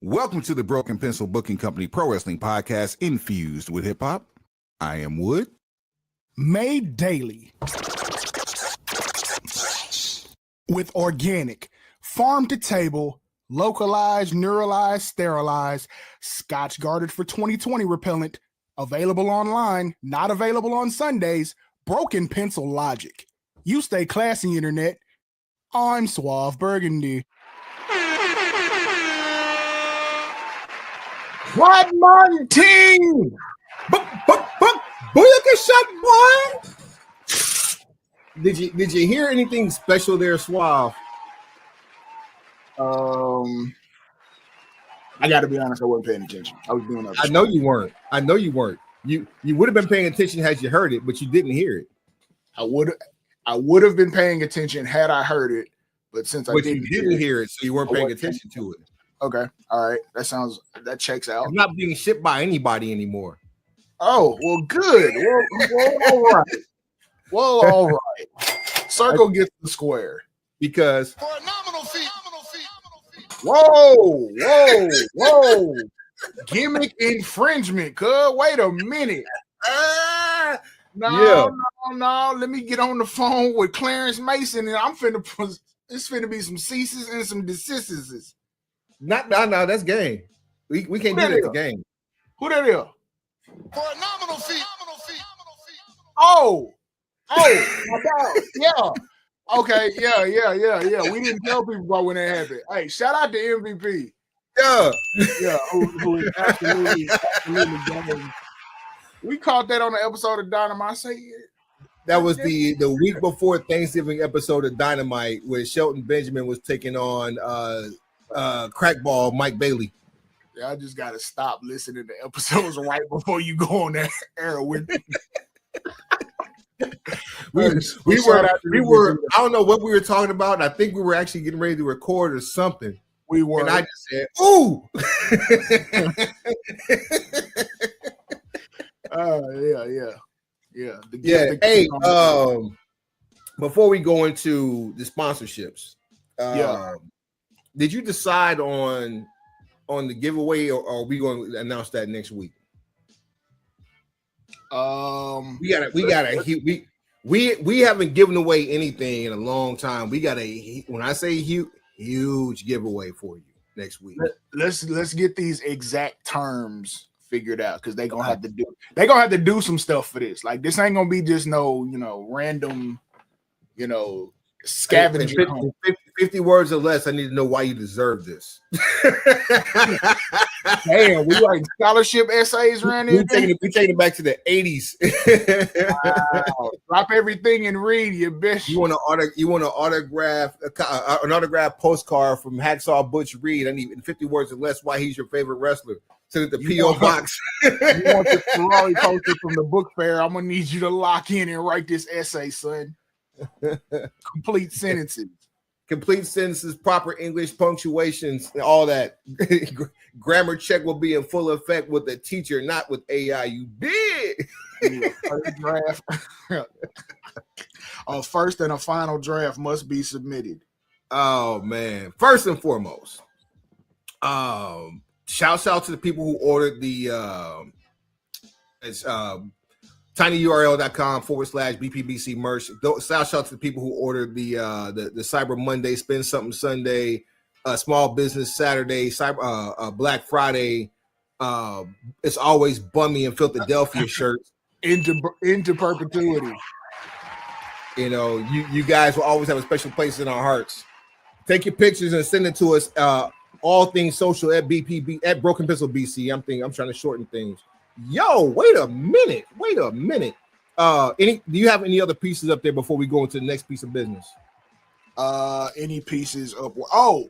Welcome to the Broken Pencil Booking Company Pro Wrestling Podcast infused with hip hop. I am Wood. Made daily with organic, farm to table, localized, neuralized, sterilized, Scotch guarded for 2020 repellent, available online, not available on Sundays, Broken Pencil Logic. You stay classy, internet. I'm Suave Burgundy. What morning team? Booyaka shot, boy. Did you hear anything special there, Suave? I got to be honest, I wasn't paying attention. I was doing other I know you weren't. You would have been paying attention had you heard it, but you didn't hear it. I would have been paying attention had I heard it, but since I didn't hear it, so you weren't paying attention to it. Okay, all right, that checks out. It's not being shipped by anybody anymore. Oh, well, good. Well, all right. Well, all right. Circle gets the square Because for a nominal fee. Whoa! Gimmick infringement. Wait a minute. No. Let me get on the phone with Clarence Mason, and it's finna be some ceases and some desists. No, that's game. We can't do that to game. Who that is? For a nominal fee. Oh, my God. Yeah. Okay, yeah. We didn't tell people about when that happened. Hey, shout out to MVP. Yeah. Who is absolutely game. We caught that on the episode of Dynamite. That was the week before Thanksgiving episode of Dynamite where Shelton Benjamin was taking on crackball Mike Bailey. Yeah, I just gotta stop listening to episodes right before you go on that air with me. we were I don't know what we were talking about. I think we were actually getting ready to record or something. We were, and I just said, "Ooh." Yeah. Hey, before we go into the sponsorships, did you decide on the giveaway, or are we going to announce that next week? We haven't given away anything in a long time. We got when I say huge giveaway for you next week. Let's get these exact terms figured out, because they're gonna have to do some stuff for this. Like, this ain't gonna be just no random scavenger. 50 words or less. I need to know why you deserve this. Damn, we writing scholarship essays around here. We taking it back to the 80s. Wow. Drop everything and read, you bitch. You want to autograph an autograph postcard from Hacksaw Butch Reed? I need 50 words or less why he's your favorite wrestler. Send it to P.O. Box. You want the Ferrari poster from the book fair? I'm gonna need you to lock in and write this essay, son. Complete sentences, proper English punctuations, and all that. Grammar check will be in full effect with the teacher, not with AI. You did. First draft. A first and a final draft must be submitted. Oh man! First and foremost, shouts out to the people who ordered the tinyurl.com/BPBC merch. Shout out to the people who ordered the Cyber Monday, Spend Something Sunday, Small Business Saturday, Black Friday. It's always Bummy and Philadelphia shirts into perpetuity. You guys will always have a special place in our hearts. Take your pictures and send it to us. All things social at BPB at Broken Pencil BC. I'm trying to shorten things. Yo, wait a minute. Do you have any other pieces up there before we go into the next piece of business? Any pieces up? Oh,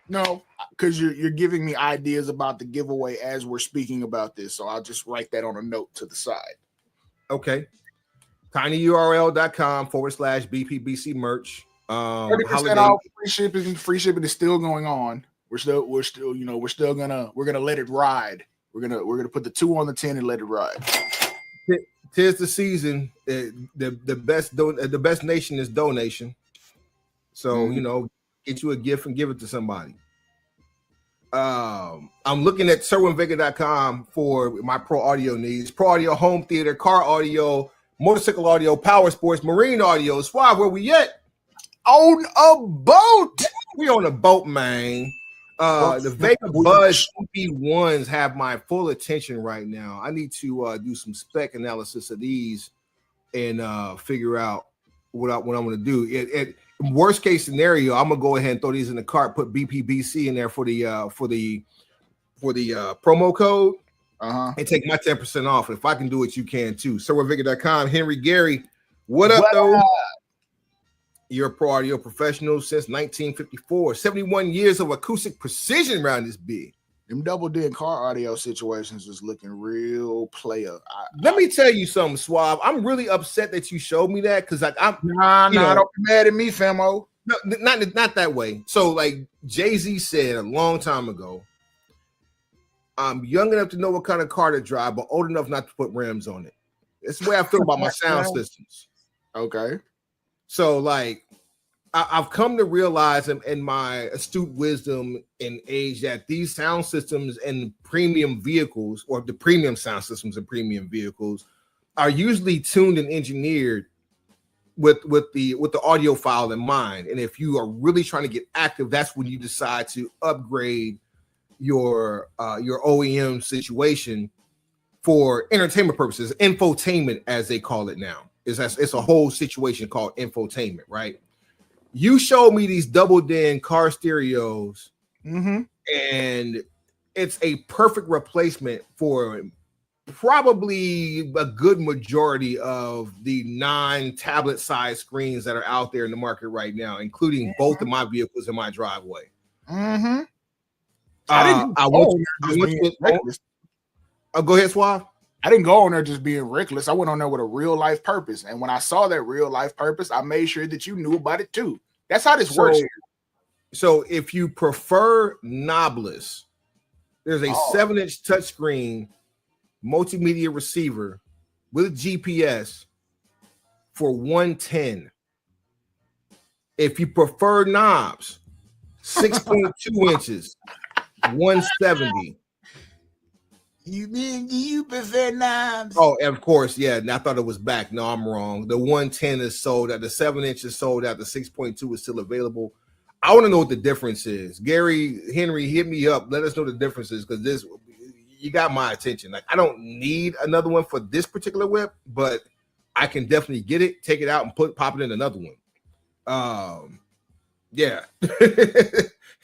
no, because you're giving me ideas about the giveaway as we're speaking about this, so I'll just write that on a note to the side. Okay. tinyurl.com/BPBC merch. 30% off, free shipping is still going on. We're gonna let it ride. We're gonna put the 2 on the 10 and let it ride. Tis the season. The best nation is donation. So get you a gift and give it to somebody. I'm looking at SerwinVega.com for my pro audio needs. Pro audio, home theater, car audio, motorcycle audio, power sports, marine audio. Suave, where we at? On a boat. We on a boat, man. The Vega Buzz EP1s have my full attention right now. I need to do some spec analysis of these and figure out what I'm going to do. Worst case scenario, I'm gonna go ahead and throw these in the cart, put BPBC in there for the promo code, and take my 10% off. If I can do it, you can too. SerwinVega.com. Henry Gary, what up, though? You're a pro audio professional since 1954. 71 years of acoustic precision around this big. Them double D car audio situations is looking real player. Let me tell you something, Suave. I'm really upset that you showed me that because I'm don't be mad at me, famo. No, not that way. So, like Jay-Z said a long time ago, I'm young enough to know what kind of car to drive, but old enough not to put rims on it. That's the way I feel about my sound systems. Okay. So, like, I've come to realize in my astute wisdom and age that these sound systems and premium vehicles, or the premium sound systems and premium vehicles, are usually tuned and engineered with the audio file in mind. And if you are really trying to get active, that's when you decide to upgrade your OEM situation for entertainment purposes, infotainment as they call it now. It's a whole situation called infotainment, right? You showed me these double din car stereos, and it's a perfect replacement for probably a good majority of the non-tablet size screens that are out there in the market right now, including both of my vehicles in my driveway. I go ahead, Suave. I didn't go on there just being reckless. I went on there with a real life purpose. And when I saw that real life purpose, I made sure that you knew about it too. That's how this works. So if you prefer knobless, there's a 7-inch touchscreen multimedia receiver with GPS for $110. If you prefer knobs, 6.2 inches, $170. You prefer knobs? Oh, of course, yeah. And I thought it was back. No, I'm wrong. The 110 is sold out. The 7-inch is sold out. The 6.2 is still available. I want to know what the difference is. Gary, Henry, hit me up. Let us know the differences because you got my attention. Like, I don't need another one for this particular whip, but I can definitely get it, take it out, and pop it in another one. Yeah.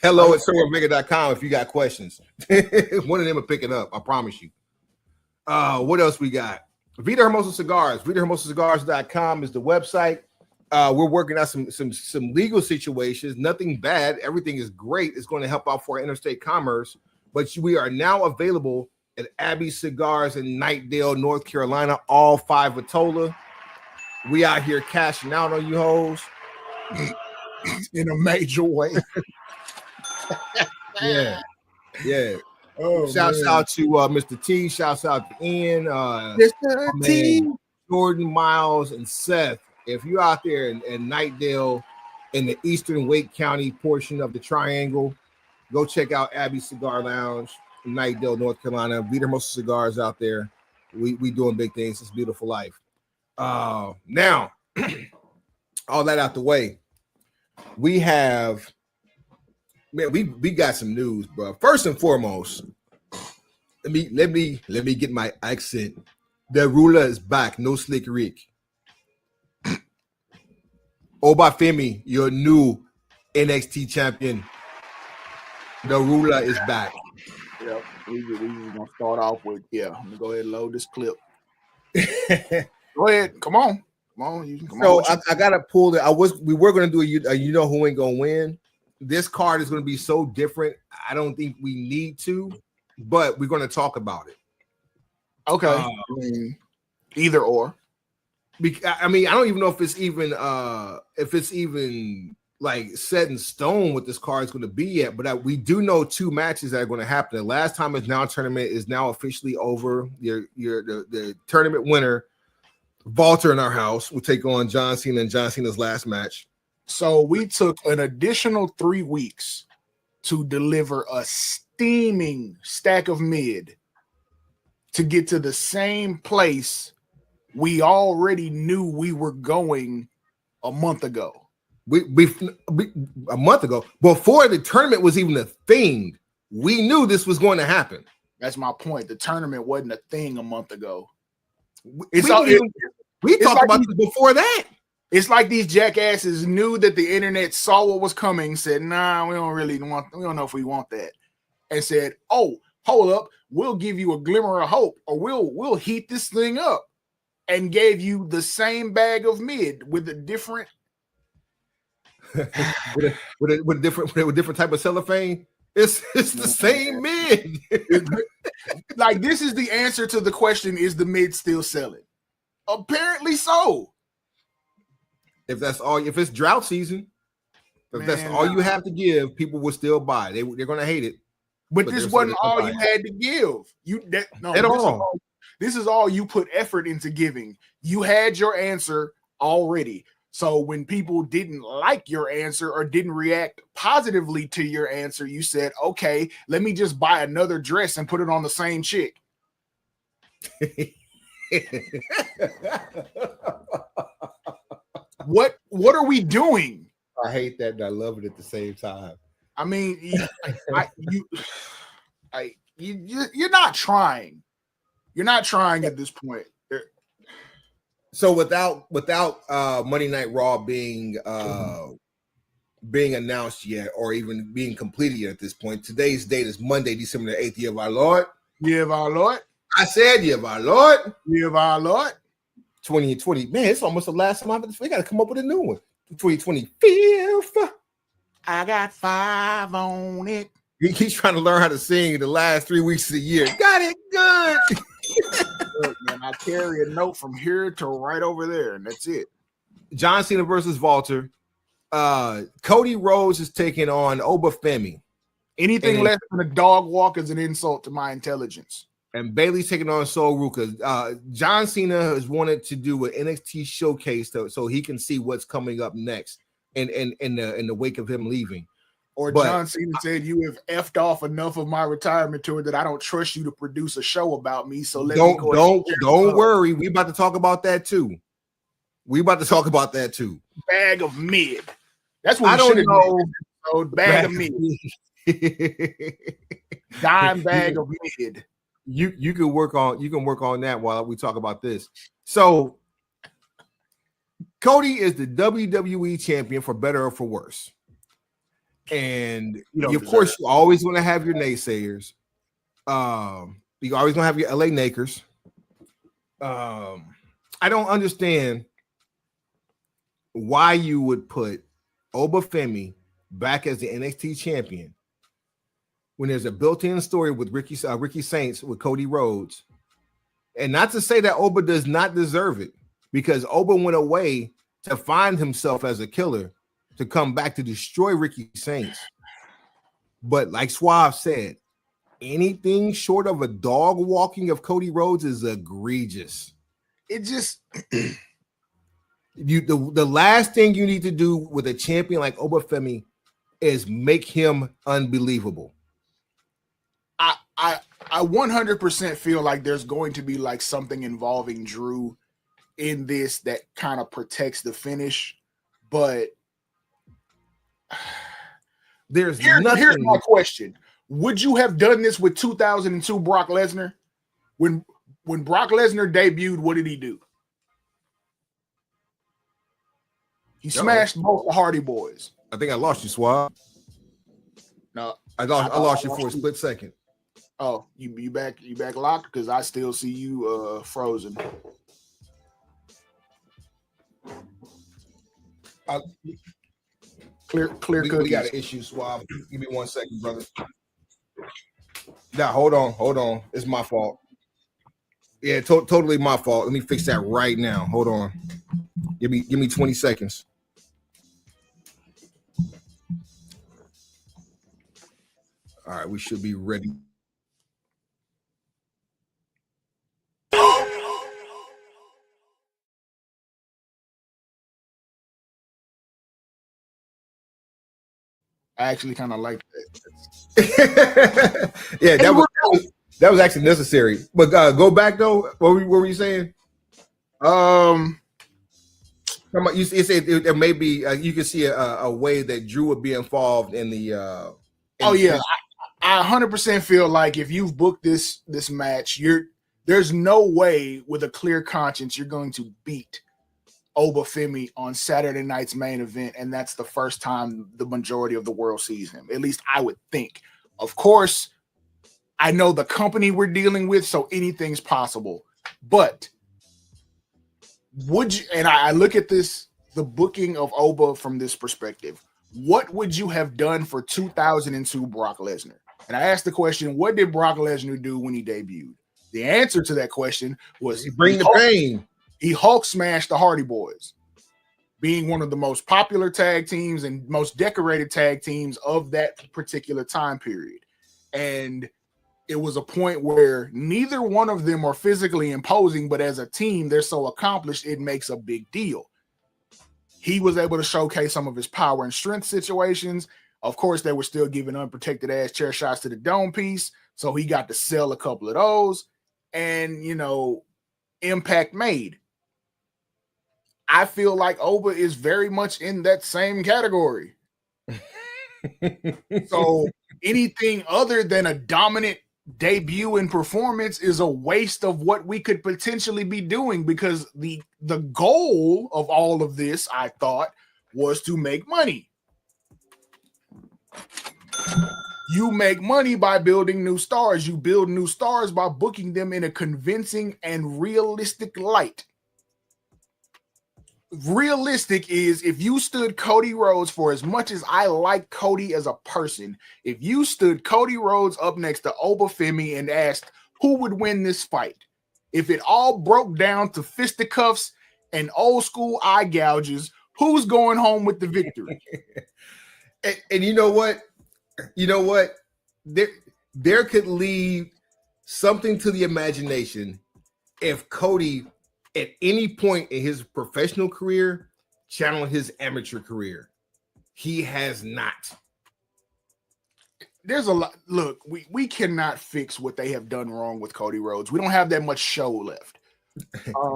Hello at SerwinVega.com if you got questions. One of them will pick it up. I promise you. What else we got? Vida Hermosa Cigars. VitaHermosaCigars.com is the website. We're working out some legal situations. Nothing bad. Everything is great. It's going to help out for interstate commerce. But we are now available at Abbey Cigars in Knightdale, North Carolina. All 5 Vitola. We out here cashing out on you hoes in a major way. Yeah. Shouts out to Mr. T. Shouts out to Ian, Mr. T, Jordan, Miles, and Seth. If you're out there in Knightdale, in the eastern Wake County portion of the Triangle, go check out Abbey Cigar Lounge in Knightdale, North Carolina. Vida Hermosa Cigars out there. We doing big things. It's a beautiful life. Now, all that out the way, we have. Man, we got some news, bro. First and foremost, let me get my accent. The ruler is back. No Slick Rick. Obafemi, your new NXT champion. The ruler is back. Yeah, we gonna start off with Let me go ahead and load this clip. Go ahead, come on. I gotta pull it. We were gonna do a you know who ain't gonna win. This card is going to be so different. I don't think we need to, but we're going to talk about it. Okay. Either or. I mean, I don't even know if it's even like set in stone what this card is going to be yet. But we do know 2 matches that are going to happen. The last time is now tournament is now officially over. The tournament winner, Walter in our house, will take on John Cena in John Cena's last match. So we took an additional 3 weeks to deliver a steaming stack of mid to get to the same place we already knew we were going a month ago. We a month ago, before the tournament was even a thing, we knew this was going to happen. That's my point. The tournament wasn't a thing a month ago. We talked about this before that. It's like these jackasses knew that the internet saw what was coming, said, "Nah, we don't know if we want that," and said, "Oh, hold up, we'll give you a glimmer of hope, or we'll heat this thing up," and gave you the same bag of mid with a different, with different type of cellophane. It's the same mid. Like, this is the answer to the question: is the mid still selling? Apparently so. If it's drought season, that's all you have to give, people will still buy. They're gonna hate it. But this wasn't all you had to give. This is all you put effort into giving. You had your answer already. So when people didn't like your answer or didn't react positively to your answer, you said, "Okay, let me just buy another dress and put it on the same chick." What are we doing? I hate that, and I love it at the same time. I mean, you're not trying. You're not trying at this point. So without Monday Night Raw being announced yet, or even being completed yet at this point, today's date is Monday, December the 8th, year of our Lord. Year of our Lord. I said year of our Lord. Year of our Lord. 2020. Man, it's almost the last time we got to come up with a new one. 2025. I got 5 on it. He's trying to learn how to sing the last 3 weeks of the year. Got it good. Look, man, I carry a note from here to right over there, and that's it. John Cena versus Walter. Cody Rhodes is taking on Obafemi. Anything less than a dog walk is an insult to my intelligence. And Bailey's taking on Sol Ruka. John Cena has wanted to do an NXT showcase so he can see what's coming up next in the wake of him leaving. John Cena said, "You have effed off enough of my retirement tour that I don't trust you to produce a show about me. So don't worry. We about to talk about that too. Bag of mid. That's what I don't know. Bag of mid. Dime bag of mid. You can work on that while we talk about this. So Cody is the WWE champion, for better or for worse. And of course, you always want to have your naysayers. You always gonna have your LA Nakers. I don't understand why you would put Obafemi back as the NXT champion when there's a built-in story with Ricky Saints with Cody Rhodes. And not to say that Oba does not deserve it, because Oba went away to find himself as a killer, to come back to destroy Ricky Saints. But like Suave said, anything short of a dog walking of Cody Rhodes is egregious. It just the last thing you need to do with a champion like Obafemi is make him unbelievable. I 100% feel like there's going to be like something involving Drew in this that kind of protects the finish, but here's my question: would you have done this with 2002 Brock Lesnar? When Brock Lesnar debuted, what did he do? He smashed both the Hardy Boys. I think I lost you, Swab. No, I lost you for a split second. Oh, you back locked? Because I still see you frozen. Clear cookies. We got an issue, Swab. Give me 1 second, brother. Now, hold on. It's my fault. Yeah, totally my fault. Let me fix that right now. Hold on. Give me 20 seconds. All right, we should be ready. I actually kind of like that. Yeah, that was actually necessary. But go back though. What were you saying? You said there may be you can see a way that Drew would be involved in the. I 100% feel like if you've booked this match, there's no way with a clear conscience you're going to beat Obafemi on Saturday night's main event, and that's the first time the majority of the world sees him. At least I would think. Of course, I know the company we're dealing with, so anything's possible. But would you? And I look at the booking of Oba from this perspective. What would you have done for 2002 Brock Lesnar? And I asked the question, what did Brock Lesnar do when he debuted? The answer to that question was bring the pain. He Hulk smashed the Hardy Boys, being one of the most popular tag teams and most decorated tag teams of that particular time period. And it was a point where neither one of them are physically imposing, but as a team, they're so accomplished, it makes a big deal. He was able to showcase some of his power and strength situations. Of course, they were still giving unprotected ass chair shots to the dome piece, so he got to sell a couple of those. And, impact made. I feel like Oba is very much in that same category. So anything other than a dominant debut and performance is a waste of what we could potentially be doing, because the goal of all of this, I thought, was to make money. You make money by building new stars. You build new stars by booking them in a convincing and realistic light. Realistic is if you stood Cody Rhodes, for as much as I like Cody as a person, if you stood Cody Rhodes up next to Obafemi and asked who would win this fight, if it all broke down to fisticuffs and old school eye gouges, who's going home with the victory? And you know what? There could leave something to the imagination if Cody at any point in his professional career channeled his amateur career. He has not. There's a lot. Look, we cannot fix what they have done wrong with Cody Rhodes. We don't have that much show left.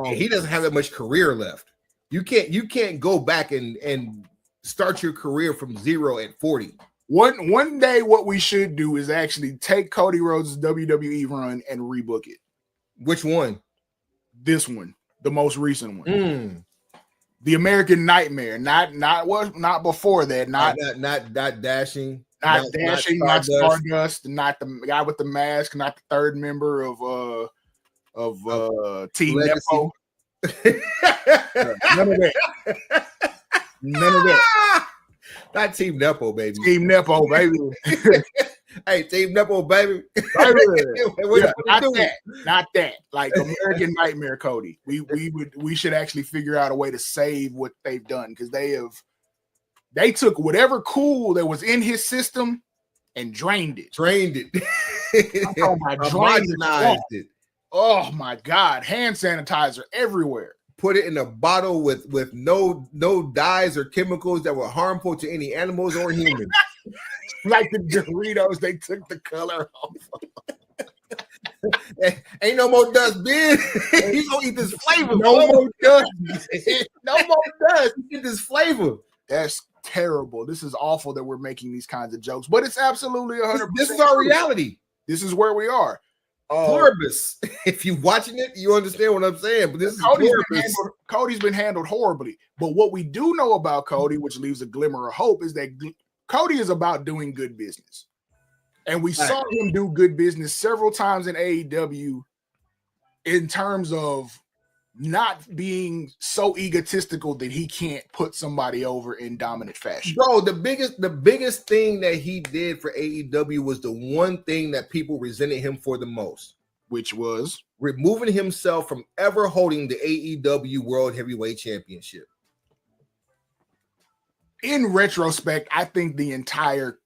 He doesn't have that much career left. You can't go back and start your career from zero at 40. One day, what we should do is actually take Cody Rhodes' WWE run and rebook it. Which one? This one, the most recent one. The American Nightmare, not before that, not dashing, not Stardust, not the guy with the mask, not the third member of Team Nepo. None of that. None of that. Not Team Nepo, baby. Team Nepo, baby. Hey, Team Nepo, baby. Not that. Like American Nightmare, Cody. We should actually figure out a way to save what they've done, because they took whatever cool that was in his system and drained it. Homogenized it. Oh my God. Hand sanitizer everywhere. Put it in a bottle with no dyes or chemicals that were harmful to any animals or humans. Like the Doritos, they took the color off. Ain't no more dust, Ben. He's gonna eat this flavor. No more dust. No more dust. Get this flavor. That's terrible. This is awful that we're making these kinds of jokes, but it's absolutely 100%. This is our reality. This is where we are. Pluribus. If you're watching it, you understand what I'm saying. But this is Cody's been handled horribly. But what we do know about Cody, which leaves a glimmer of hope, is that Cody is about doing good business. And we saw him do good business several times in AEW in terms of not being so egotistical that he can't put somebody over in dominant fashion. Bro, the biggest thing that he did for AEW was the one thing that people resented him for the most, which was removing himself from ever holding the AEW World Heavyweight Championship. In retrospect, I think the entire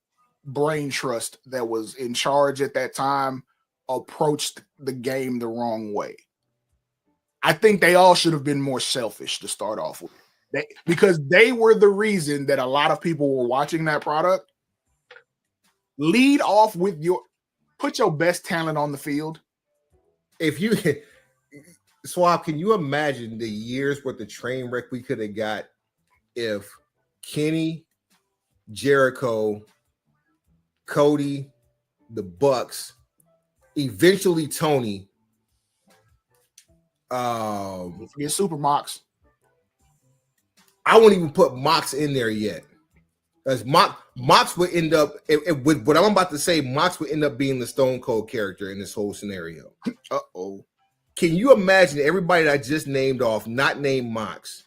brain trust that was in charge at that time approached the game the wrong way. I think they all should have been more selfish to start off with, because they were the reason that a lot of people were watching that product. Lead off with put your best talent on the field. If you Swab, can you imagine the years worth of train wreck we could have got if Kenny, Jericho, Cody, the Bucks, eventually Tony, Forget Super Mox. I won't even put Mox in there yet. Because Mox would end up with what I'm about to say, Mox would end up being the Stone Cold character in this whole scenario. Uh-oh. Can you imagine everybody that I just named off, not named Mox,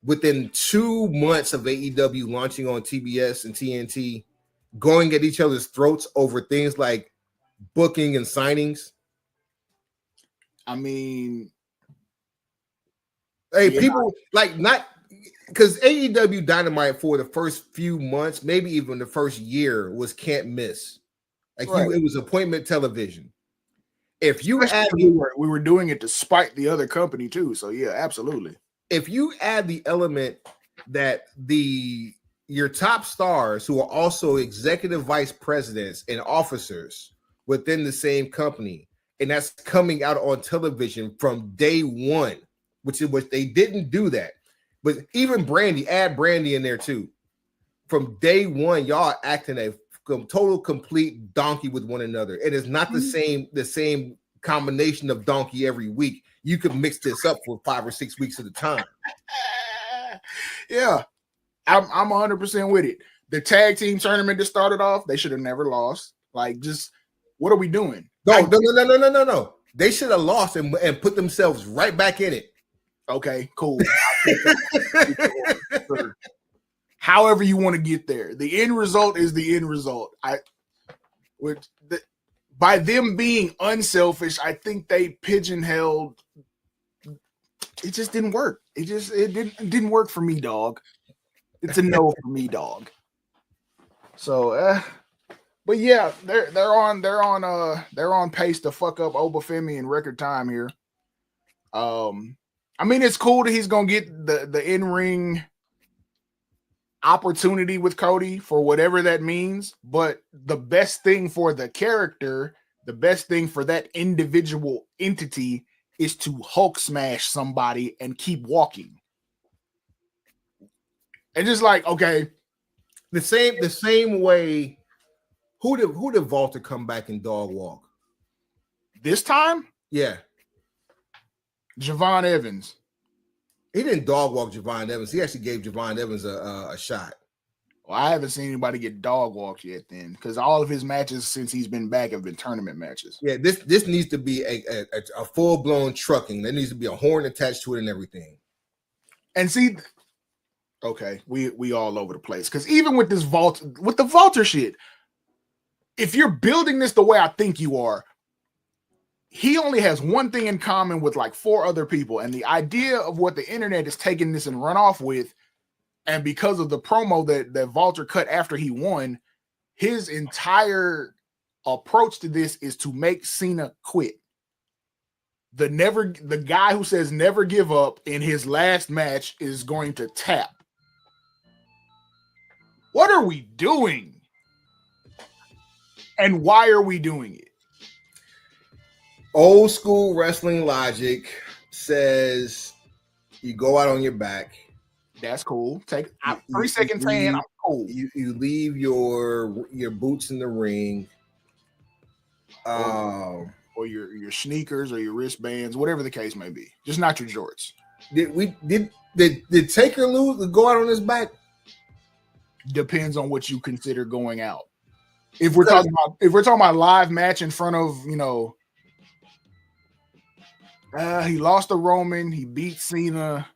within 2 months of AEW launching on TBS and TNT, going at each other's throats over things like booking and signings? I mean, hey, people like not because AEW Dynamite for the first few months, maybe even the first year, was can't miss. Like it was appointment television. If you add, we were doing it to spite the other company too. So yeah, absolutely. If you add the element that your top stars who are also executive vice presidents and officers within the same company, and that's coming out on television from day one, which they didn't do that. But even Brandy, add Brandy in there too. From day one, y'all acting a total complete donkey with one another. It is not the same combination of donkey every week. You could mix this up for 5 or 6 weeks at a time. Yeah, I'm 100% with it. The tag team tournament that started off, they should have never lost. Like, just what are we doing? No. They should have lost and put themselves right back in it. Okay, cool. However you want to get there, the end result is the end result. By them being unselfish, I think they pigeonholed. It just didn't work. It didn't work for me, dog. It's a no for me, dog. So, but yeah, they're on pace to fuck up Obafemi in record time here. I mean, it's cool that he's gonna get the in-ring opportunity with Cody for whatever that means, but the best thing for the character, the best thing for that individual entity is to Hulk smash somebody and keep walking. And just like, okay, the same way. Who did Walter come back and dog walk this time? Yeah, Javon Evans. He didn't dog walk Javon Evans. He actually gave Javon Evans a shot. Well, I haven't seen anybody get dog walked yet then, because all of his matches since he's been back have been tournament matches. Yeah, this needs to be a full-blown trucking. There needs to be a horn attached to it and everything. And see, okay, we all over the place. Because even with this with the Walter shit, if you're building this the way I think you are, he only has one thing in common with like 4 other people. And the idea of what the internet is taking this and run off with, and because of the promo that Walter cut after he won, his entire approach to this is to make Cena quit. The guy who says never give up in his last match is going to tap. What are we doing? And why are we doing it? Old school wrestling logic says you go out on your back. That's cool. Take 3 seconds tan. I'm cool. You leave your boots in the ring. Or your sneakers or your wristbands, whatever the case may be. Just not your jorts. Did Taker lose go out on his back? Depends on what you consider going out. If we're talking about live match in front of, he lost to Roman, he beat Cena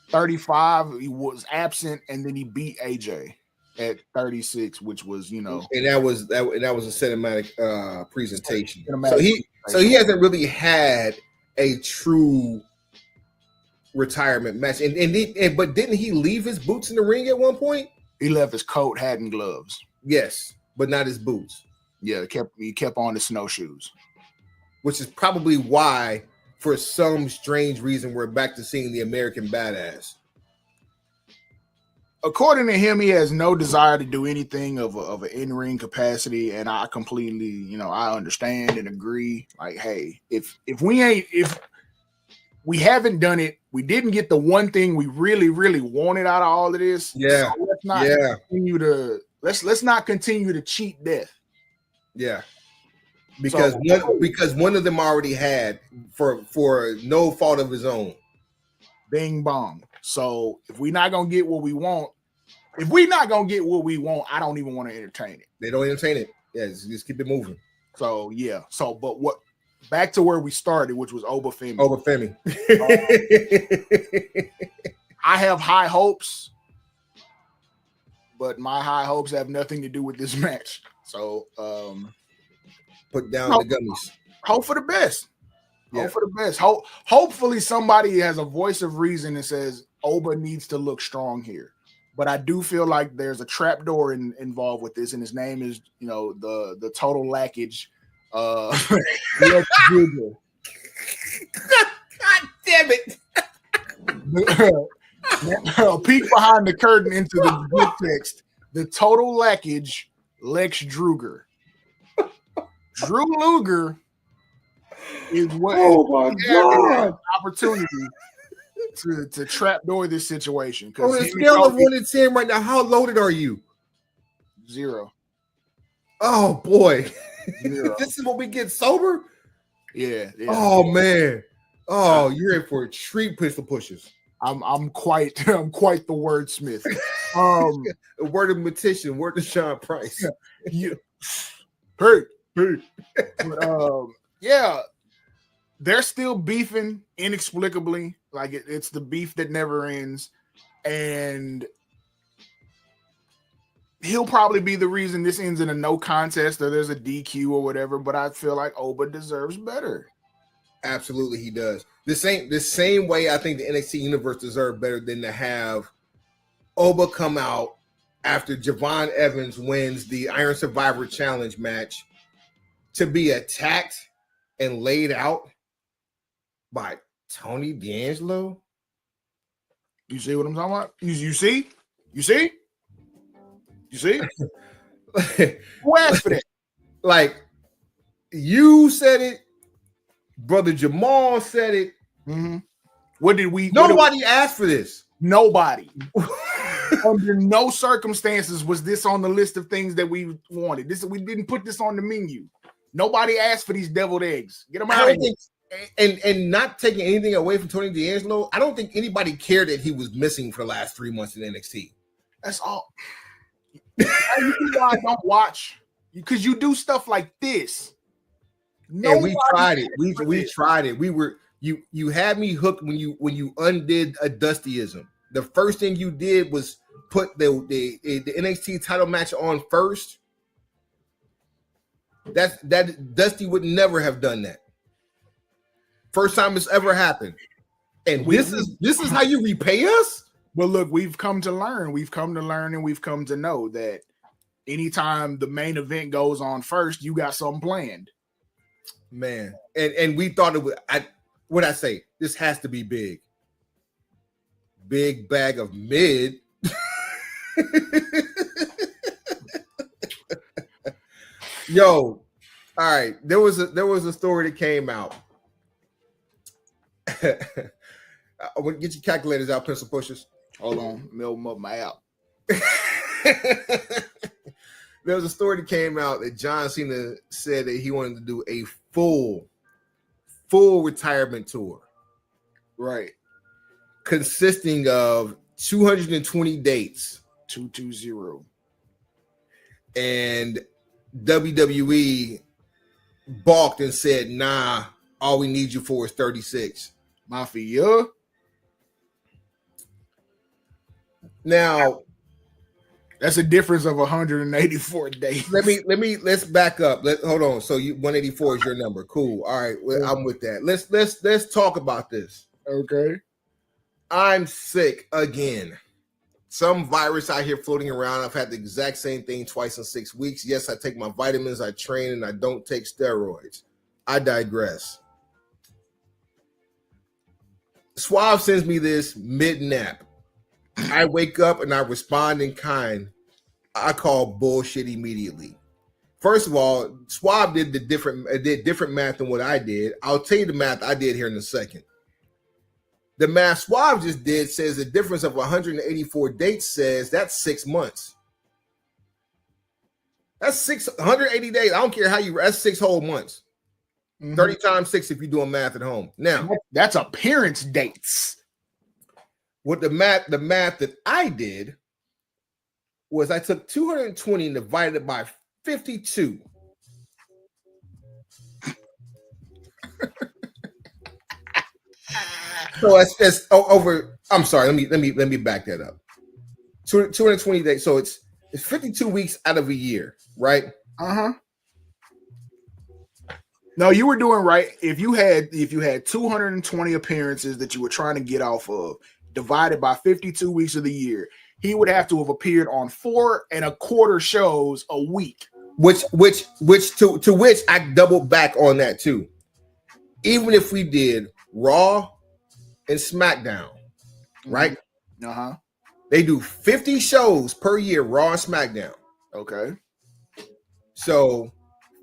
35, he was absent, and then he beat AJ at 36, which was, and that was a cinematic presentation. So he hasn't really had a true retirement match. But didn't he leave his boots in the ring at one point? He left his coat, hat, and gloves. Yes, but not his boots. Yeah, he kept on his snowshoes. Which is probably why, for some strange reason, we're back to seeing the American Badass. according to him, he has no desire to do anything of an in-ring capacity, and I completely, I understand and agree. Like, hey, if we haven't done it, we didn't get the one thing we really, really wanted out of all of this. Yeah, so let's not continue to cheat death. Yeah, because one of them already had for no fault of his own. Bing bong. So if we're not gonna get what we want, I don't even want to entertain it. They don't entertain it. Yeah, just keep it moving. So yeah. So, but what? Back to where we started, which was Obafemi. I have high hopes, but my high hopes have nothing to do with this match. So, put down the gummies. Hope for the best. Hope for the best. Hopefully somebody has a voice of reason and says Oba needs to look strong here. But I do feel like there's a trapdoor involved with this, and his name is, the total lackage. God damn it. Peek behind the curtain into the good text. The total lackage, Lex Druger. Drew Luger is what opportunity to trapdoor this situation. On a scale of 1 to 10 right now, how loaded are you? 0. Oh boy. This is what we get sober? Yeah. Oh man. Oh, you're in for a treat, pistol pushers. I'm quite the wordsmith. A word of magician, word to Sean Price. Yeah. Hey. But, yeah, they're still beefing inexplicably. Like it's the beef that never ends, and he'll probably be the reason this ends in a no contest or there's a DQ or whatever. But I feel like Oba deserves better. Absolutely, he does. The same way I think the NXT universe deserves better than to have Oba come out after Javon Evans wins the Iron Survivor Challenge match to be attacked and laid out by Tony D'Angelo. You see what I'm talking about? You see? Who asked for that? Like, you said it, Brother Jamal said it. Mm-hmm. Nobody asked for this. Nobody. Under no circumstances was this on the list of things that we wanted. We didn't put this on the menu. Nobody asked for these deviled eggs. Get them out of here. And not taking anything away from Tony D'Angelo, I don't think anybody cared that he was missing for the last 3 months in NXT. That's all. You know why I don't watch? Because you do stuff like this. And we tried it. We tried it. You had me hooked when you undid a Dustyism. The first thing you did was put the NXT title match on first. That Dusty would never have done that. First time it's ever happened. And this is how you repay us? Well, look, we've come to learn. We've come to learn and we've come to know that anytime the main event goes on first, you got something planned. Man. And we thought it would what'd I say? This has to be big. Big bag of mid. Yo, all right. There was a story that came out. I want to get your calculators out, pencil pushers. Hold on, open up my app. There was a story that came out that John Cena said that he wanted to do a full retirement tour. Right. Consisting of 220 dates. 220. And WWE balked and said, nah, all we need you for is 36. Mafia. Now, that's a difference of 184 days. Let's back up. Hold on. So 184 is your number. Cool. All right. Well, I'm with that. Let's talk about this. Okay. I'm sick again. Some virus out here floating around. I've had the exact same thing twice in 6 weeks. Yes, I take my vitamins, I train, and I don't take steroids. I digress. Suave sends me this mid-nap. I wake up and I respond in kind. I call bullshit immediately. First of all, Swab did different math than what I did. I'll tell you the math I did here in a second. The math Swab just did says the difference of 184 dates says that's 6 months. That's 680 days. I don't care how that's 6 whole months. 30 times 6 if you're doing math at home. Now, that's appearance dates. What the math that I did was I took 220 and divided it by 52. So it's over. I'm sorry. Let me back that up. 220 days. So it's 52 weeks out of a year, right? No, you were doing right. If you had 220 appearances that you were trying to get off of, divided by 52 weeks of the year, he would have to have appeared on 4 1/4 shows a week. Which I doubled back on that too. Even if we did Raw and SmackDown, right? They do 50 shows per year, Raw and SmackDown. Okay. So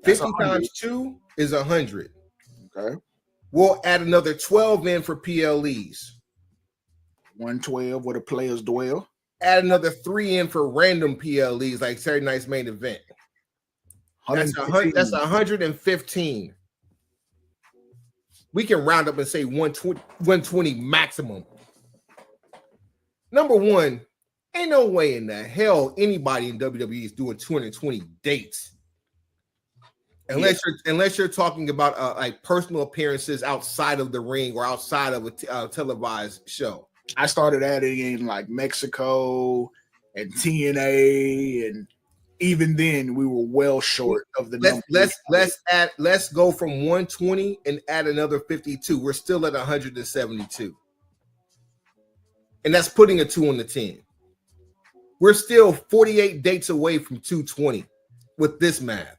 50 times 2 is 100. Okay. We'll add another 12 in for PLEs. 112 where the players dwell. Add another 3 in for random PLEs like Saturday Night's Main Event. That's 115. We can round up and say 120 maximum. Number one, ain't no way in the hell anybody in WWE is doing 220 dates. Unless you're talking about like personal appearances outside of the ring or outside of a televised show. I started adding in like Mexico and TNA, and even then we were well short of the number. Let's go from 120 and add another 52. We're still at 172. And that's putting a 2 on the 10. We're still 48 dates away from 220 with this math.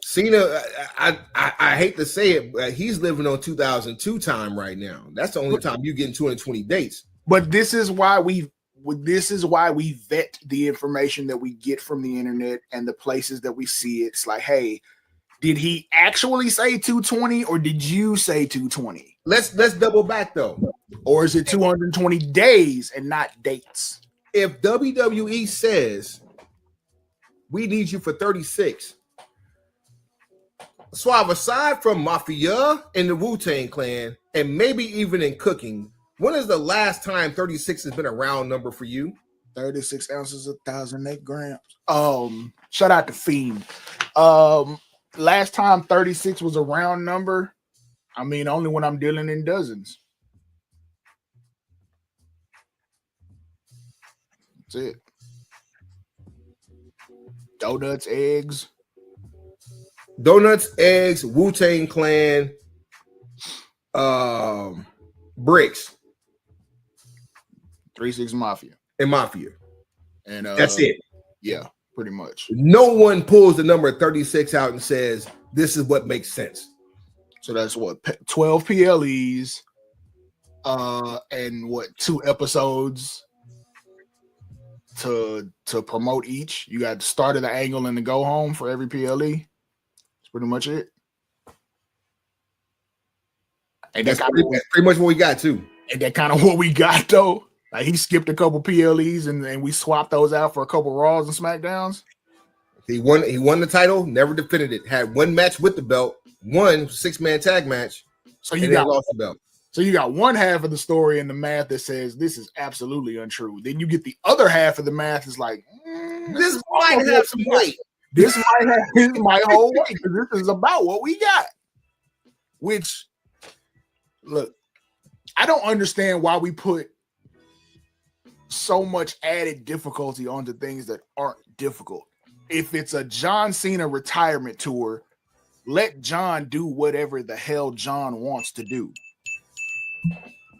Cena, I hate to say it, but he's living on 2002 time right now. That's the only time you getting 220 dates. But this is why we vet the information that we get from the internet and the places that we see it. It's like, hey, did he actually say 220 or did you say 220? Let's double back though. Or is it 220 days and not dates? If WWE says we need you for 36, Suave, aside from Mafia and the Wu-Tang Clan, and maybe even in cooking, when is the last time 36 has been a round number for you? 36 ounces, 1,008 grams. Shout out to Fiend. Last time 36 was a round number, I mean, only when I'm dealing in dozens. That's it. Donuts, eggs, Wu-Tang Clan, bricks, 3-6 Mafia, and Mafia, and that's it. Yeah, pretty much. No one pulls the number 36 out and says this is what makes sense. So that's what 12 PLEs, and what 2 episodes to promote each. You got the start of the angle and the go home for every PLE. That's pretty much it. And that's pretty much what we got too. And that kind of what we got though. Like he skipped a couple PLEs and we swapped those out for a couple Raws and SmackDowns. He won the title, never defended it. Had one match with the belt, one 6-man tag match. So you lost the belt. So you got one half of the story in the math that says this is absolutely untrue. Then you get the other half of the math is like, this might have some weight. This might hold weight because this is about what we got. Which, look, I don't understand why we put so much added difficulty onto things that aren't difficult. If it's a John Cena retirement tour, let John do whatever the hell John wants to do.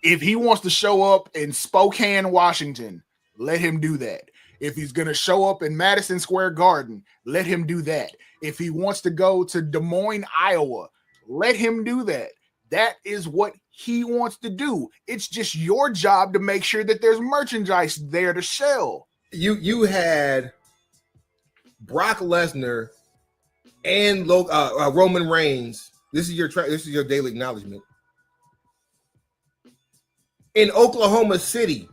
If he wants to show up in Spokane, Washington, let him do that. If he's going to show up in Madison Square Garden, let him do that. If he wants to go to Des Moines, Iowa, let him do that. That is what he wants to do. It's just your job to make sure that there's merchandise there to sell. You had Brock Lesnar and Roman Reigns. This is your daily acknowledgement in Oklahoma City.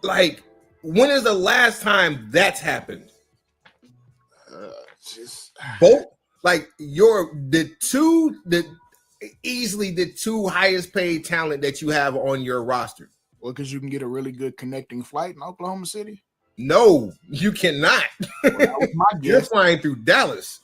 Like, when is the last time that's happened? Both, like, easily the two highest paid talent that you have on your roster. Well, because you can get a really good connecting flight in Oklahoma City. No, you cannot. Well, that was my guess. You're flying through Dallas.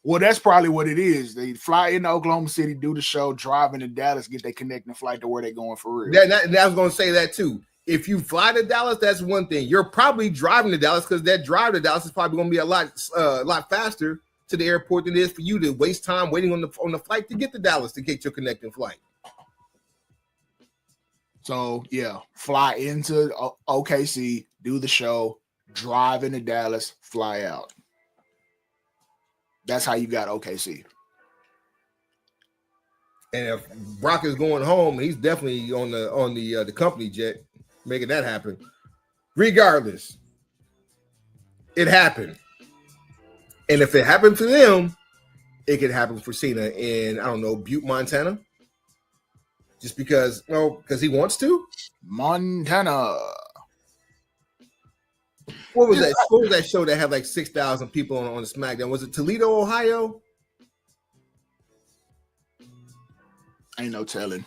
Well, that's probably what it is. They fly into Oklahoma City, do the show, drive into Dallas, get their connecting flight to where they're going for real. I was going to say that too. If you fly to Dallas, that's one thing. You're probably driving to Dallas because that drive to Dallas is probably going to be a lot faster to the airport than it is for you to waste time waiting on the flight to get to Dallas to get your connecting flight. So, yeah, fly into OKC, do the show, drive into Dallas, fly out. That's how you got OKC. And if Brock is going home, he's definitely on the company jet, making that happen. Regardless, it happened. And if it happened for them, it could happen for Cena in, I don't know, Butte, Montana. Just because he wants to? Montana. What was that show that had like 6,000 people on the SmackDown? Was it Toledo, Ohio? Ain't no telling.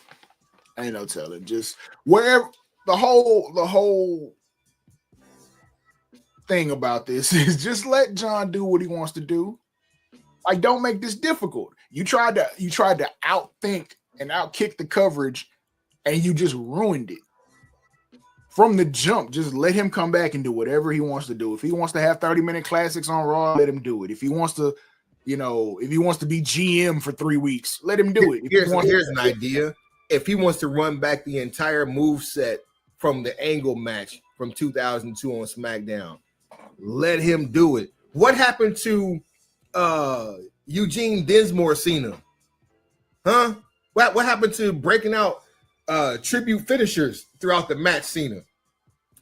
Just wherever the whole thing about this is just let John do what he wants to do. Like, don't make this difficult. You tried to outthink and outkick the coverage, and you just ruined it. From the jump, just let him come back and do whatever he wants to do. If he wants to have 30-minute classics on Raw, let him do it. If he wants to, be GM for 3 weeks, let him do it. Here's an idea. If he wants to run back the entire move set from the Angle match from 2002 on SmackDown, let him do it. What happened to Eugene Dinsmore Cena? Huh? What happened to breaking out tribute finishers throughout the match Cena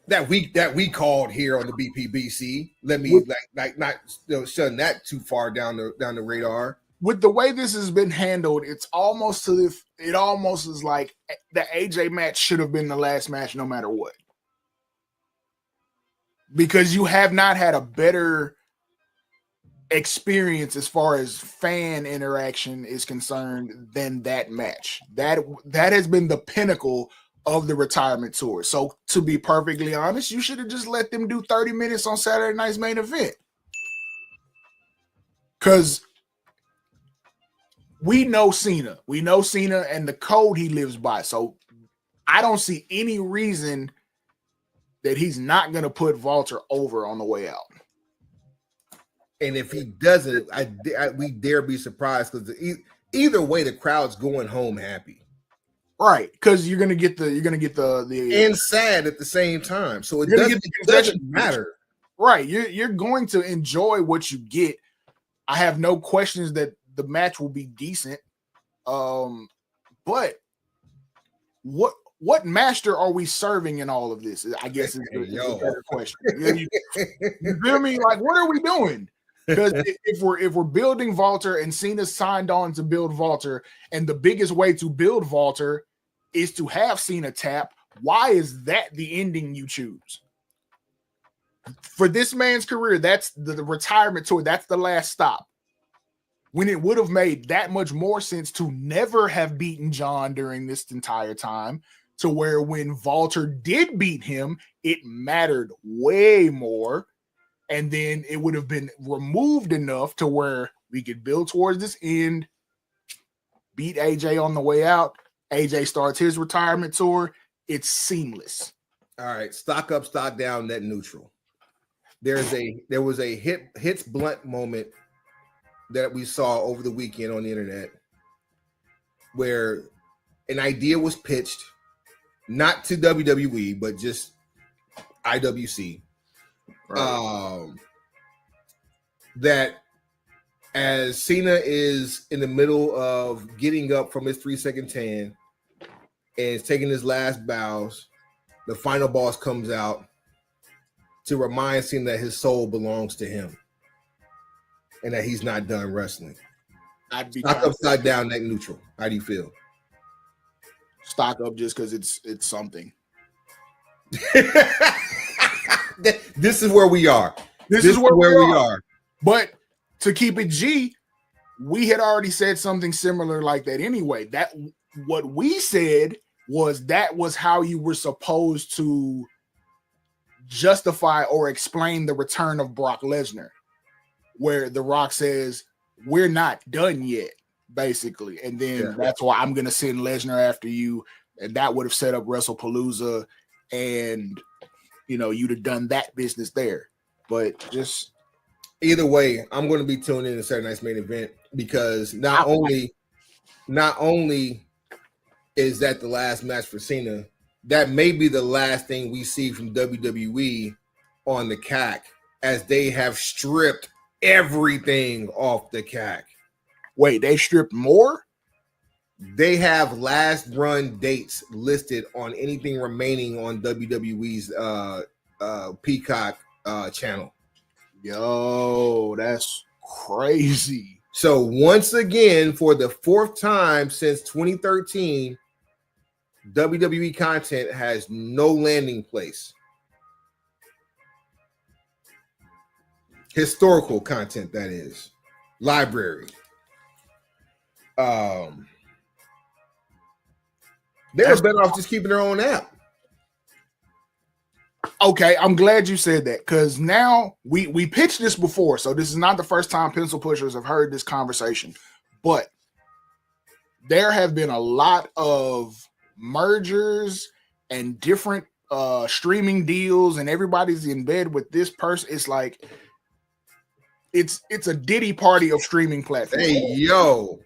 that we called here on the BPBC? Let me not shutting that too far down the radar. With the way this has been handled, it's almost is like the AJ match should have been the last match no matter what. Because you have not had a better experience as far as fan interaction is concerned than that match. That has been the pinnacle of the retirement tour. So to be perfectly honest, you should have just let them do 30 minutes on Saturday night's main event. Because we know Cena and the code he lives by. So I don't see any reason that he's not going to put Walter over on the way out. And if he doesn't, we dare be surprised, because either way, the crowd's going home happy, right? Because you're gonna get the and sad at the same time. So it doesn't matter, right? You're going to enjoy what you get. I have no questions that the match will be decent. But what master are we serving in all of this? I guess is a better question. You feel me? Like, what are we doing? Because if we're building Walter and Cena signed on to build Walter, and the biggest way to build Walter is to have Cena tap, why is that the ending you choose? For this man's career, that's the retirement tour. That's the last stop. When it would have made that much more sense to never have beaten John during this entire time, to where when Walter did beat him, it mattered way more. And then it would have been removed enough to where we could build towards this end, beat AJ on the way out. AJ starts his retirement tour. It's seamless. All right, stock up, stock down, net neutral. There was a hits blunt moment that we saw over the weekend on the internet where an idea was pitched, not to WWE, but just IWC. Right. That as Cena is in the middle of getting up from his 3-second tan and is taking his last bows, the final boss comes out to remind Cena that his soul belongs to him and that he's not done wrestling. I'd be Stock upside down, neck neutral. How do you feel? stock up just because it's something. This is where we are. This is where we are. But to keep it G, we had already said something similar like that anyway. That what we said was that was how you were supposed to justify or explain the return of Brock Lesnar, where The Rock says, "We're not done yet," basically. And then that's why I'm going to send Lesnar after you. And that would have set up WrestlePalooza, and, you know, you'd have done that business there. But just either way, I'm going to be tuned in to Saturday Night's Main Event because not only is that the last match for Cena, that may be the last thing we see from WWE on the CAC, as they have stripped everything off the CAC. Wait, they stripped more? They have last run dates listed on anything remaining on WWE's Peacock channel. Yo, that's crazy. So once again, for the fourth time since 2013, WWE content has no landing place. Historical content, that is. Library. They're better off just keeping their own app. Okay, I'm glad you said that, because now we pitched this before, so this is not the first time pencil pushers have heard this conversation, but there have been a lot of mergers and different streaming deals, and everybody's in bed with this person. It's like it's a Diddy party of streaming platforms. Hey, yo.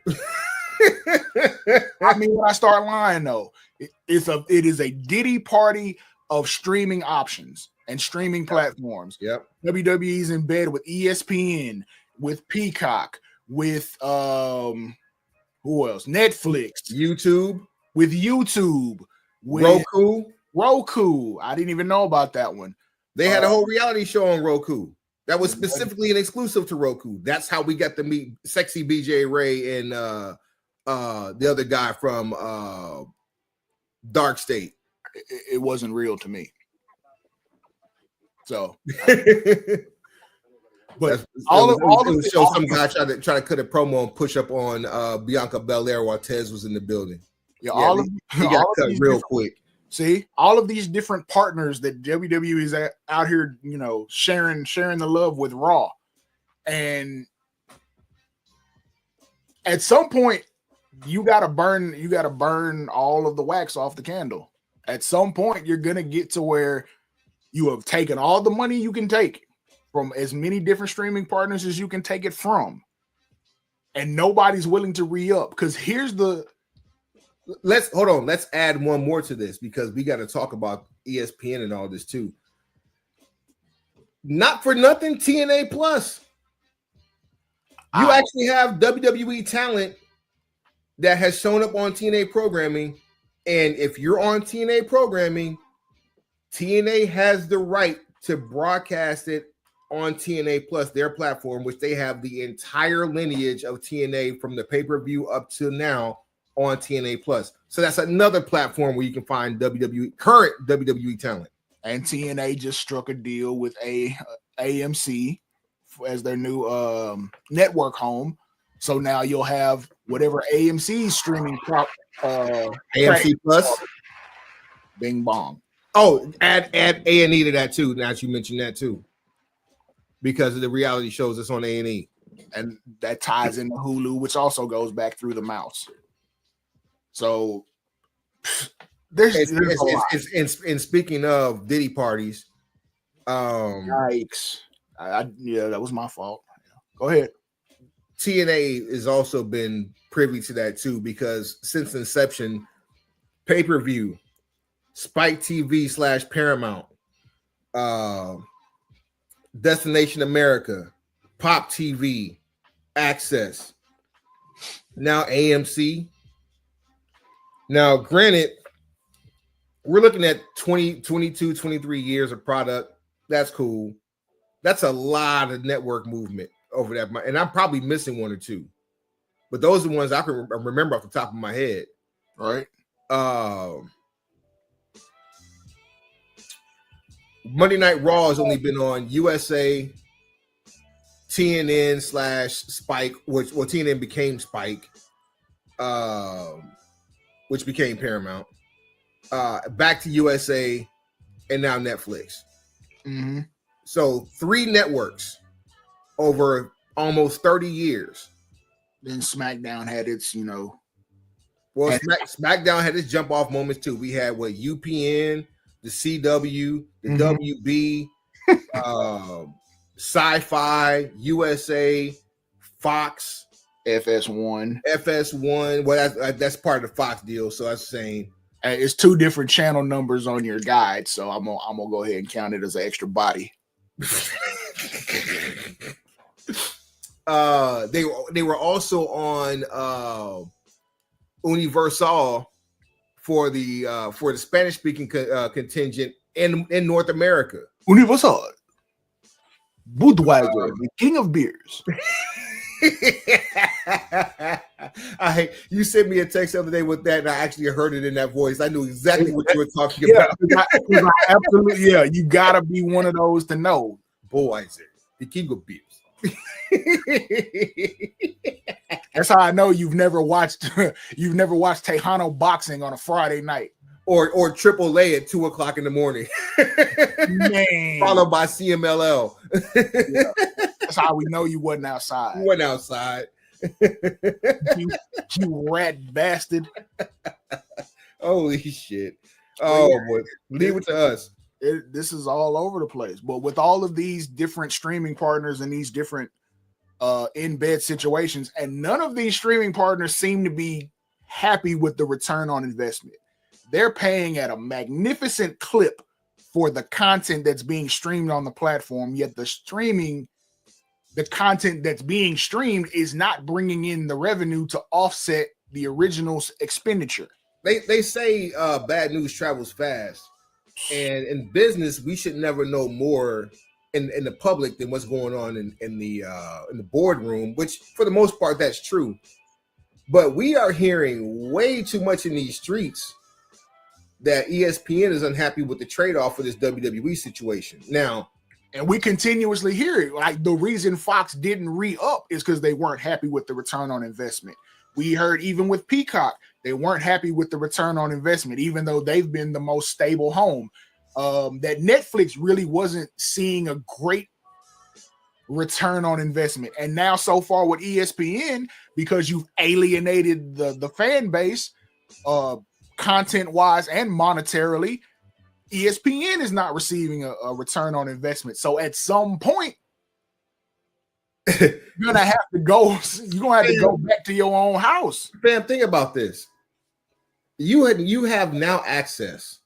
I mean, when I start lying though, it is a Diddy party of streaming options and streaming platforms. Yep. WWE's in bed with ESPN, with Peacock, with who else? Netflix, YouTube, with Roku. I didn't even know about that one. They had a whole reality show on Roku that was specifically an exclusive to Roku. That's how we got to meet sexy BJ Ray and the other guy from Dark State. It wasn't real to me. So, but all of show some guy try to cut a promo and push up on Bianca Belair while Tez was in the building. Yeah, he got cut real quick. See, all of these different partners that WWE is out here, you know, sharing the love with Raw, and at some point, you gotta burn all of the wax off the candle. At some point, you're gonna get to where you have taken all the money you can take from as many different streaming partners as you can take it from, and nobody's willing to re-up. Because let's add one more to this, because we got to talk about ESPN and all this too. Not for nothing, TNA Plus. You actually have WWE talent that has shown up on TNA programming, and if you're on TNA programming, TNA has the right to broadcast it on TNA Plus, their platform, which they have the entire lineage of TNA from the pay-per-view up to now on TNA Plus. So that's another platform where you can find current WWE talent. And TNA just struck a deal with AMC as their new network home. So now you'll have whatever AMC streaming AMC Plus. Bing bong. Oh, add A&E to that too. Now that you mentioned that too, because of the reality shows that's on A&E, and that ties into Hulu, which also goes back through the mouse. So there's and speaking of Diddy parties, yikes! Yeah, that was my fault. Go ahead. TNA has also been privy to that too, because since inception, pay-per-view, Spike TV / Paramount, Destination America, Pop TV, Access. Now AMC. Now, granted, we're looking at 20, 22, 23 years of product. That's cool. That's a lot of network movement over that. And I'm probably missing one or two. But those are the ones I can remember off the top of my head. Right. Monday Night Raw has only been on USA, TNN / Spike, which TNN became Spike, which became Paramount. Back to USA, and now Netflix. Mm-hmm. So 3 networks over almost 30 years. Then SmackDown had its, Well, SmackDown had its jump off moments too. We had UPN, the CW, the WB, Sci-Fi, USA, Fox, FS1. Well, that's part of the Fox deal. So that's saying it's 2 different channel numbers on your guide. So I'm gonna go ahead and count it as an extra body. They were also on Universal for the Spanish speaking contingent in North America. Universal, Budweiser, the king of beers. You sent me a text the other day with that, and I actually heard it in that voice. I knew exactly what you were talking about. Absolutely, yeah. You gotta be one of those to know. Budweiser, the king of beers. That's how I know you've never watched Tejano boxing on a Friday night. Or AAA at 2:00 in the morning. Man. Followed by CMLL. Yeah. That's how we know you wasn't outside. You wasn't outside. you rat bastard. Holy shit. Oh, boy. Leave it to us. This is all over the place. But with all of these different streaming partners and these different in-bed situations, and none of these streaming partners seem to be happy with the return on investment. They're paying at a magnificent clip for the content that's being streamed on the platform, yet the content that's being streamed is not bringing in the revenue to offset the original expenditure. They say bad news travels fast. And in business, we should never know more in the public than what's going on in the boardroom, which for the most part, that's true. But we are hearing way too much in these streets that ESPN is unhappy with the trade-off for this WWE situation. Now, and we continuously hear it. Like the reason Fox didn't re-up is because they weren't happy with the return on investment. We heard even with Peacock, they weren't happy with the return on investment, even though they've been the most stable home. That Netflix really wasn't seeing a great return on investment. And now so far with ESPN, because you've alienated the fan base, content-wise and monetarily, ESPN is not receiving a return on investment. So at some point, you're gonna have to go back to your own house. Fam, think about this. You have now access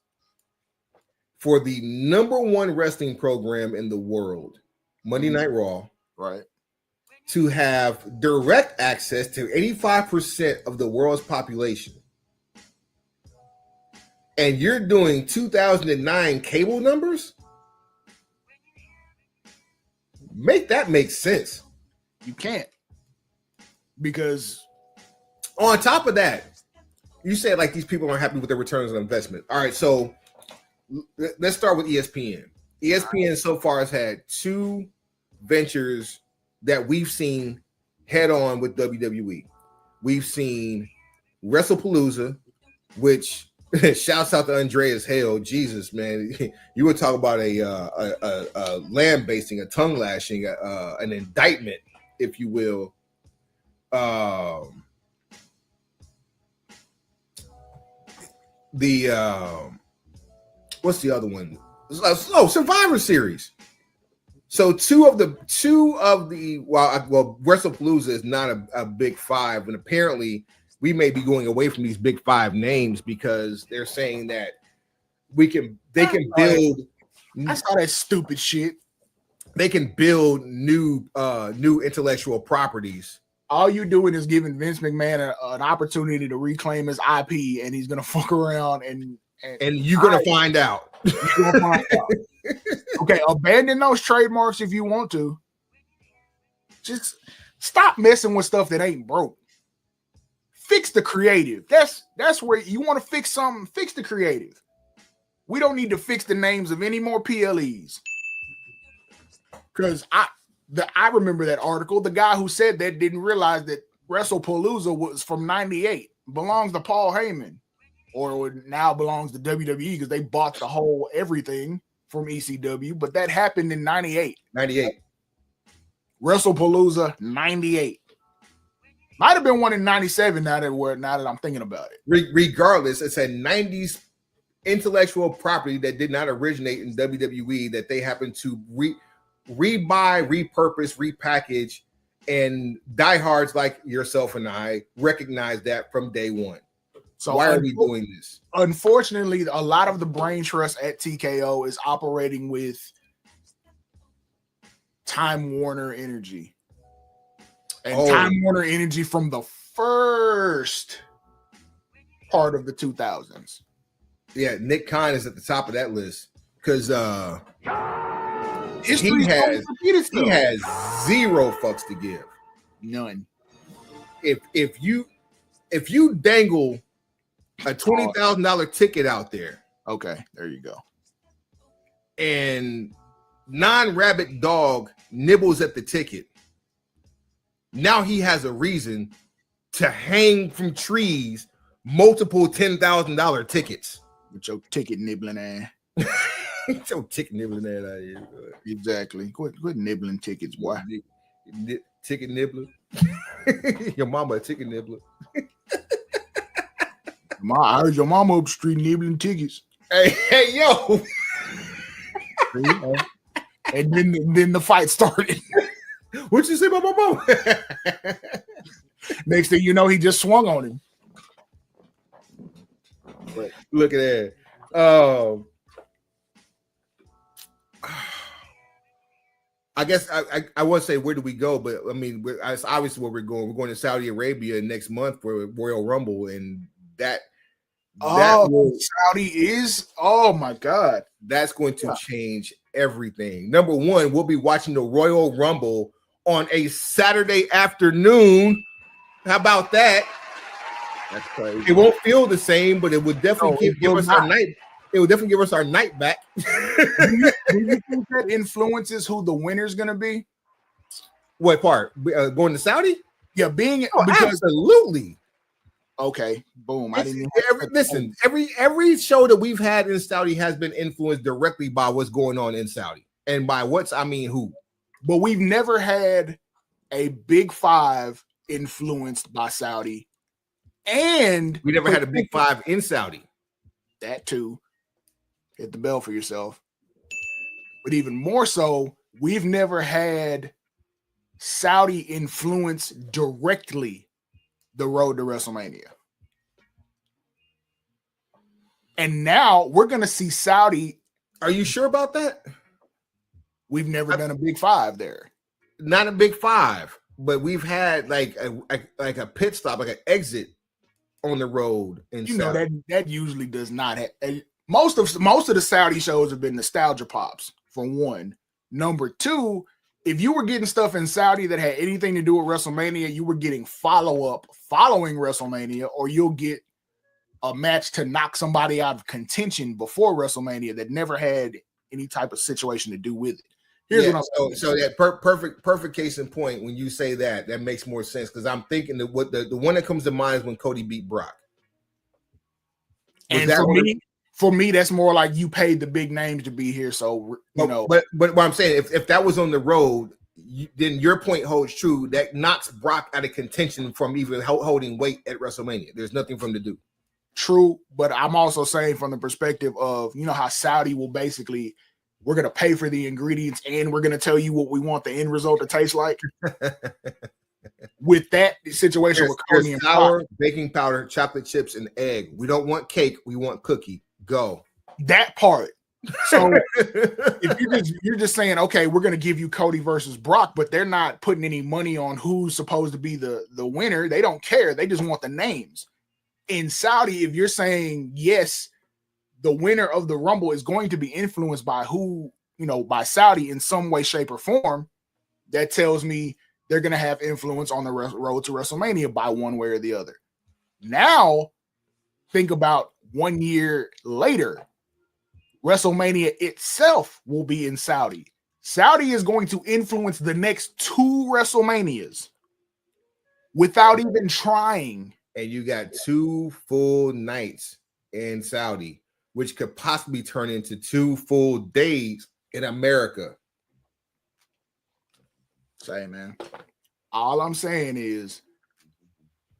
for the #1 wrestling program in the world, Monday Night Raw, right? To have direct access to 85% of the world's population. And you're doing 2009 cable numbers? Make that make sense. You can't. Because on top of that, you said like these people aren't happy with their returns on investment. All right, so let's start with ESPN. ESPN so far has had 2 ventures that we've seen head on with WWE. We've seen WrestlePalooza, which shouts out to Andreas Hale. Jesus, man, you would talk about a lambasting, a tongue lashing, an indictment, if you will. What's the other one? Oh, Survivor Series. So two of the WrestlePalooza is not a big 5, and apparently we may be going away from these big 5 names because they're saying that they can build. I saw that stupid shit. they can build new intellectual properties. All you doing is giving Vince McMahon an opportunity to reclaim his IP, and he's gonna fuck around and you're gonna find out. You're gonna find out. Okay, abandon those trademarks if you want to. Just stop messing with stuff that ain't broke. Fix the creative. That's where you want to fix something. Fix the creative. We don't need to fix the names of any more PLEs. Because I remember that article. The guy who said that didn't realize that WrestlePalooza was from '98, belongs to Paul Heyman, or now belongs to WWE because they bought the whole everything from ECW. But that happened in '98. WrestlePalooza '98. Might have been one in '97. Now that I'm thinking about it. Regardless, it's a '90s intellectual property that did not originate in WWE that they happen to rebuy, repurpose, repackage, and diehards like yourself and I recognize that from day one. So why are we doing this? Unfortunately, a lot of the brain trust at TKO is operating with Time Warner energy. And Time Warner energy from the first part of the 2000s. Yeah, Nick Khan is at the top of that list because he has zero fucks to give. None. If you dangle a $20,000 ticket out there, okay, there you go, and non-rabbit dog nibbles at the ticket, now he has a reason to hang from trees multiple $10,000 tickets. With your ticket nibbling ass. Get your ticket nibbling ass out of here. Exactly. Quit nibbling tickets, boy. Ticket nibbler. Your mama a ticket nibbler. I heard your mama up the street nibbling tickets. Hey, yo. And then the fight started. What'd you say about my mama? Next thing you know, he just swung on him. But look at that. I guess I won't say where do we go, but I mean, it's obviously where we're going. We're going to Saudi Arabia next month for Royal Rumble, and Saudi is, oh my God, that's going to change everything. Number one, we'll be watching the Royal Rumble on a Saturday afternoon. How about that? That's crazy. It won't feel the same, but it would definitely give us our night. It will definitely give us our night back. Do you think that influences who the winner's going to be? What part? Going to Saudi? Yeah, absolutely. Okay, boom. Every show that we've had in Saudi has been influenced directly by what's going on in Saudi, and by I mean who. But we've never had a Big Five influenced by Saudi, and we never had a Big Five in Saudi. That too. Hit the bell for yourself. But even more so, we've never had Saudi influence directly the road to WrestleMania. And now we're going to see Saudi. Are you sure about that? We've never done a Big Five there. Not a Big Five, but we've had like a pit stop, like an exit on the road. And you know that usually does not have. Most of the Saudi shows have been nostalgia pops, for one. Number two, if you were getting stuff in Saudi that had anything to do with WrestleMania, you were getting follow-up following WrestleMania, or you'll get a match to knock somebody out of contention before WrestleMania that never had any type of situation to do with it. Here's what I'm saying. So that perfect case in point, when you say that makes more sense, because I'm thinking that what the one that comes to mind is when Cody beat Brock. And for me, that's more like you paid the big names to be here. So, know. But what I'm saying, if that was on the road, then your point holds true. That knocks Brock out of contention from even holding weight at WrestleMania. There's nothing for him to do. True. But I'm also saying from the perspective of, how Saudi will basically, we're going to pay for the ingredients and we're going to tell you what we want the end result to taste like. With that situation with Cody and flour, baking powder, chocolate chips, and egg. We don't want cake. We want cookie. Go. That part. So if you're just saying, okay, we're gonna give you Cody versus Brock, but they're not putting any money on who's supposed to be the winner. They don't care. They just want the names. In Saudi, if you're saying yes, the winner of the Rumble is going to be influenced by who, by Saudi in some way, shape, or form, that tells me they're going to have influence on the road to WrestleMania by one way or the other. Now, think about 1 year later, WrestleMania itself will be in Saudi. Saudi is going to influence the next 2 WrestleManias without even trying. And you got 2 full nights in Saudi, which could possibly turn into 2 full days in America. Say, man, all I'm saying is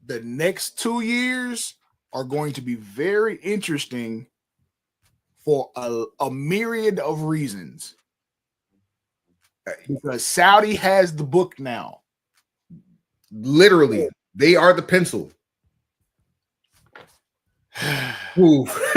the next 2 years are going to be very interesting for a myriad of reasons. Because Saudi has the book now. Literally, they are the pencil. Oof.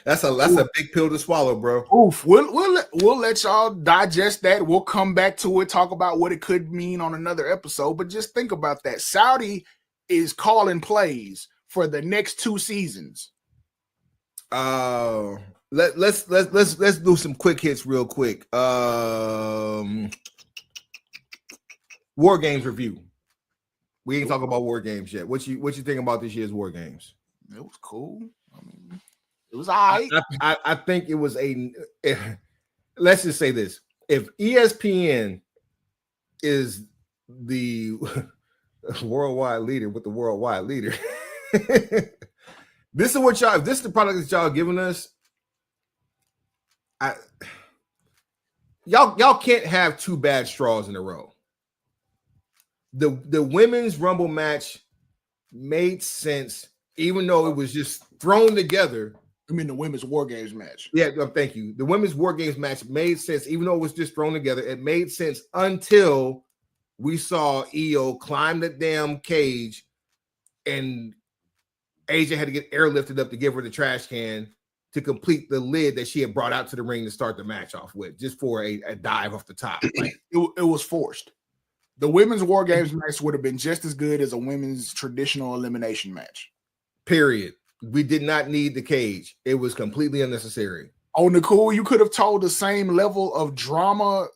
That's a big pill to swallow, bro. Oof. We'll let y'all digest that. We'll come back to it, talk about what it could mean on another episode. But just think about that. Saudi is calling plays for the next 2 seasons. Let's do some quick hits real quick. WarGames review. We ain't talking about WarGames yet. What you think about this year's WarGames? It was cool. I mean, it was all right. I think it was let's just say this. If ESPN is the worldwide leader with the worldwide leader, this is what y'all, if this is the product that y'all giving us, y'all can't have 2 bad straws in a row. The women's Rumble match made sense, even though it was just thrown together. I mean, the women's WarGames match. Yeah, thank you. The women's WarGames match made sense, even though it was just thrown together. It made sense until we saw Io climb the damn cage, and AJ had to get airlifted up to give her the trash can to complete the lid that she had brought out to the ring to start the match off with, just for a dive off the top. Like, it was forced. The women's WarGames match would have been just as good as a women's traditional elimination match. Period. We did not need the cage. It was completely unnecessary. Oh, Nicole, you could have told the same level of drama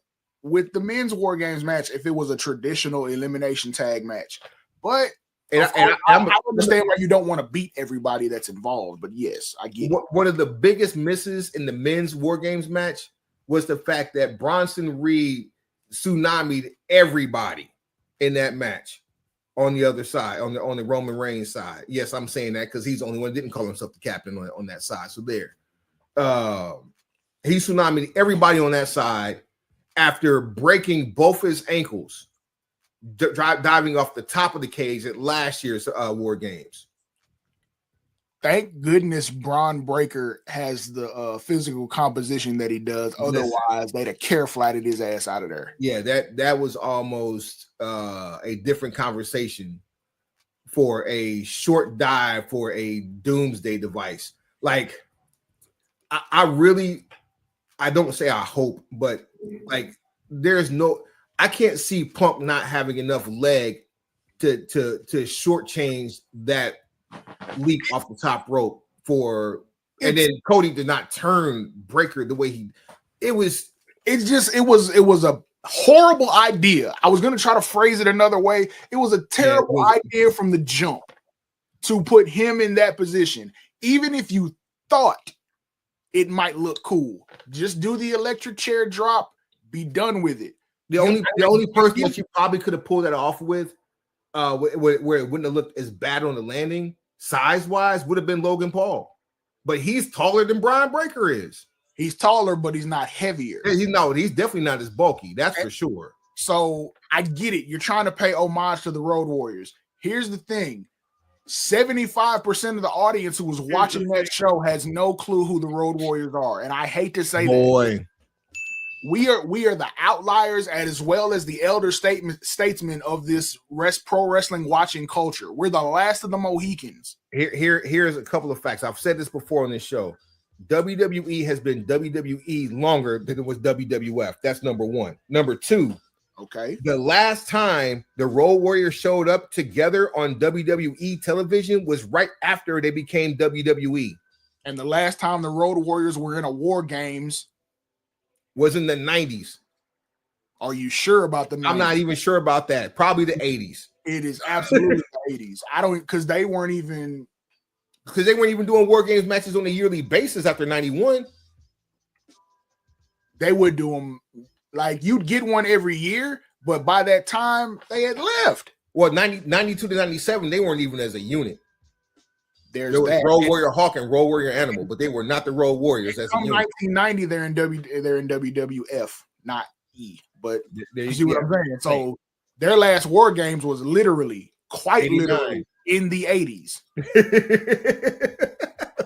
with the men's WarGames match if it was a traditional elimination tag match. But I understand why you don't want to beat everybody that's involved. But yes, I get it. One of the biggest misses in the men's WarGames match was the fact that Bronson Reed tsunami'd everybody in that match on the other side, on the Roman Reigns side. Yes, I'm saying that because he's the only one that didn't call himself the captain on that side. So there. He tsunami'd everybody on that side after breaking both his ankles, diving off the top of the cage at last year's WarGames. Thank goodness Braun Breaker has the physical composition that he does. Otherwise, they'd have care flatted his ass out of there. Yeah, that was almost a different conversation for a short dive for a doomsday device. Like, I don't say I hope, but like, I can't see Punk not having enough leg to shortchange that leap off the top rope and then Cody did not turn Breaker the way it was a horrible idea. I was going to try to phrase it another way. It was a terrible idea from the jump to put him in that position. Even if you thought it might look cool, just do the electric chair drop, be done with it. The only person that you probably could have pulled that off with, where it wouldn't have looked as bad on the landing, size-wise, would have been Logan Paul. But he's taller than Brian Breaker is. He's taller, but he's not heavier. He's definitely not as bulky. That's for sure. So I get it. You're trying to pay homage to the Road Warriors. Here's the thing. 75% of the audience who was watching that show has no clue who the Road Warriors are. And I hate to say that. We are the outliers as well as the elder statesmen of this pro wrestling watching culture. We're the last of the Mohicans. Here's a couple of facts. I've said this before on this show. WWE has been WWE longer than it was WWF. That's number one. Number two, Okay. the last time the Road Warriors showed up together on WWE television was right after they became WWE. And the last time the Road Warriors were in a War Games was in the 90s. Are you sure about the 90s? I'm not even sure about that. Probably the 80s. It is absolutely the 80s. I don't, because they weren't even doing War Games matches on a yearly basis after 91. They would do them like you'd get one every year, but by that time they had left. Well, 92 to 97, they weren't even as a unit. There was Road Warrior Hawk and Road Warrior Animal, but they were not the Road Warriors as a unit. 1990, they're in WWF, not E. But you see what I'm saying? So their last War Games was literally, quite 89. Literally, in the 80s.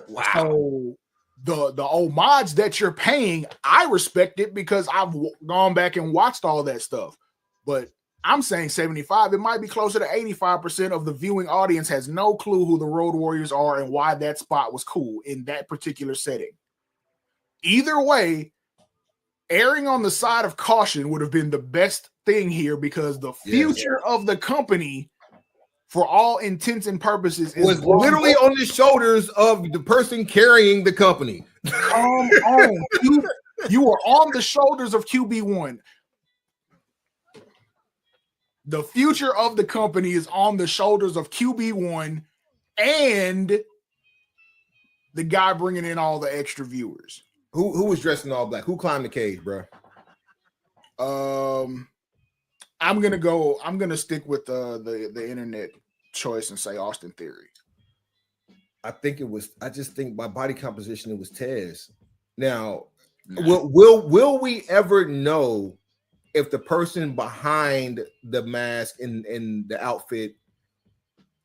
Wow. So the homage that you're paying, I respect it because I've gone back and watched all that stuff. But I'm saying 75. It might be closer to 85% of the viewing audience has no clue who the Road Warriors are and why that spot was cool in that particular setting. Either way, erring on the side of caution would have been the best thing here because the future of the company, for all intents and purposes, was literally on the shoulders of the person carrying the company. Come on. You were on the shoulders of QB1. The future of the company is on the shoulders of QB1 and the guy bringing in all the extra viewers. Who was dressed in all black? Who climbed the cage, bro? I'm gonna stick with the internet choice and say Austin Theory. I just think by body composition it was Tez. Now, will we ever know if the person behind the mask and the outfit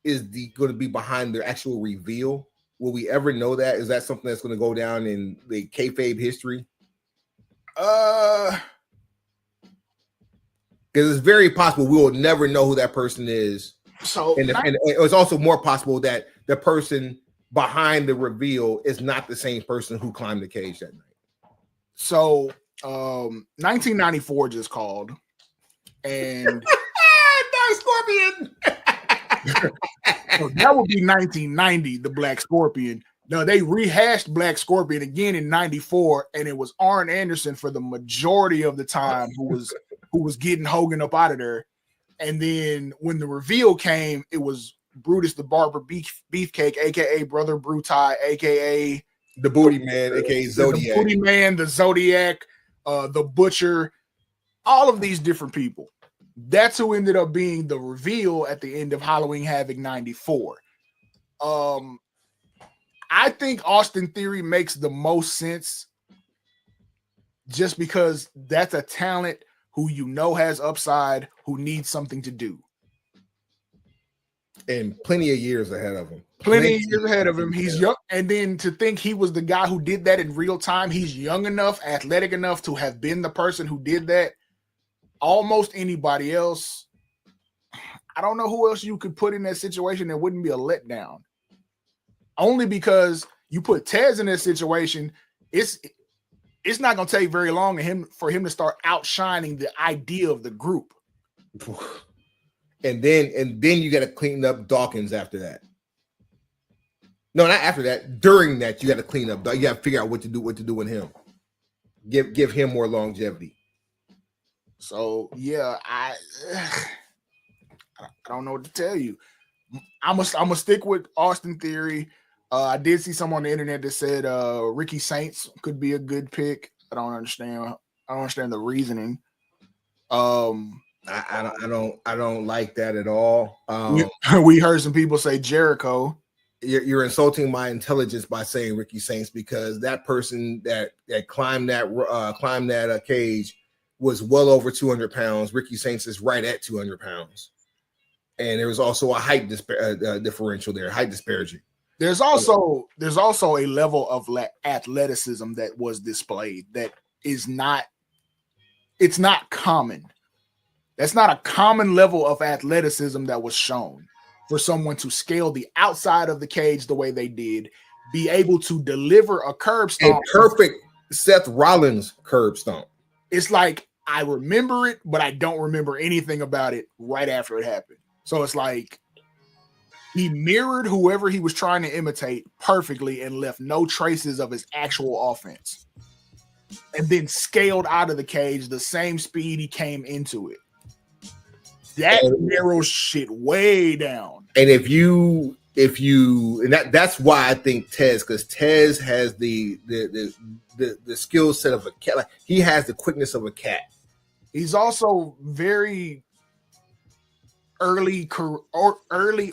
is going to be behind the actual reveal? Will we ever know that? Is that something that's going to go down in the kayfabe history? Because it's very possible we will never know who that person is. So, and it's also more possible that the person behind the reveal is not the same person who climbed the cage that night. So, 1994 just called, and Dark Scorpion. So that would be 1990, the Black Scorpion. No, they rehashed Black Scorpion again in 94, and it was Arn Anderson for the majority of the time who was getting Hogan up out of there. And then when the reveal came, it was Brutus the Barber Beefcake, aka Brother Brutai, aka the Booty Man, aka Zodiac. The Booty Man, the Zodiac, the Butcher, all of these different people. That's who ended up being the reveal at the end of Halloween Havoc 94. I think Austin Theory makes the most sense just because that's a talent who you know has upside, who needs something to do. And plenty of years ahead of him. Plenty of years ahead of him. He's young. And then to think he was the guy who did that in real time, he's young enough, athletic enough to have been the person who did that. Almost anybody else, I don't know who else you could put in that situation that wouldn't be a letdown. Only because you put Tez in that situation, it's not going to take very long for him to start outshining the idea of the group. And then you got to clean up Dawkins after that. No, not after that. During that, you got to clean up. You got to figure out what to do with him. Give him more longevity. So yeah, I don't know what to tell you. I'm gonna stick with Austin Theory. I did see someone on the internet that said Ricky Saints could be a good pick. I don't understand the reasoning. I don't like that at all. We heard some people say Jericho. You're insulting my intelligence by saying Ricky Saints because that person that climbed that cage was well over 200 pounds. Ricky Saints is right at 200 pounds. And there was also a height differential there, height disparity. There's also a level of athleticism that was displayed that is not, it's not common. That's not a common level of athleticism that was shown for someone to scale the outside of the cage the way they did, be able to deliver a curb A stomp. perfect Seth Rollins curb stomp. It's like I remember it, but I don't remember anything about it right after it happened. So it's like he mirrored whoever he was trying to imitate perfectly and left no traces of his actual offense. And then scaled out of the cage the same speed he came into it. That narrows shit way down. And that's why I think Tez, because Tez has the skill set of a cat. Like, he has the quickness of a cat. He's also very early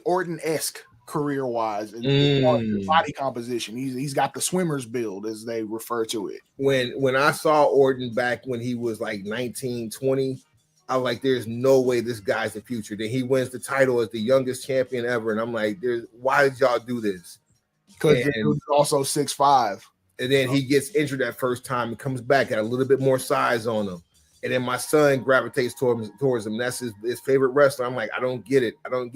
Orton-esque career-wise in body composition. He's got the swimmer's build, as they refer to it. When I saw Orton back when he was like 19, 20, I was like, there's no way this guy's the future. Then he wins the title as the youngest champion ever. And I'm like, why did y'all do this? Because he's also 6'5". And then he gets injured that first time and comes back, got a little bit more size on him. And then my son gravitates towards him. That's his favorite wrestler. I'm like, I don't get it. Then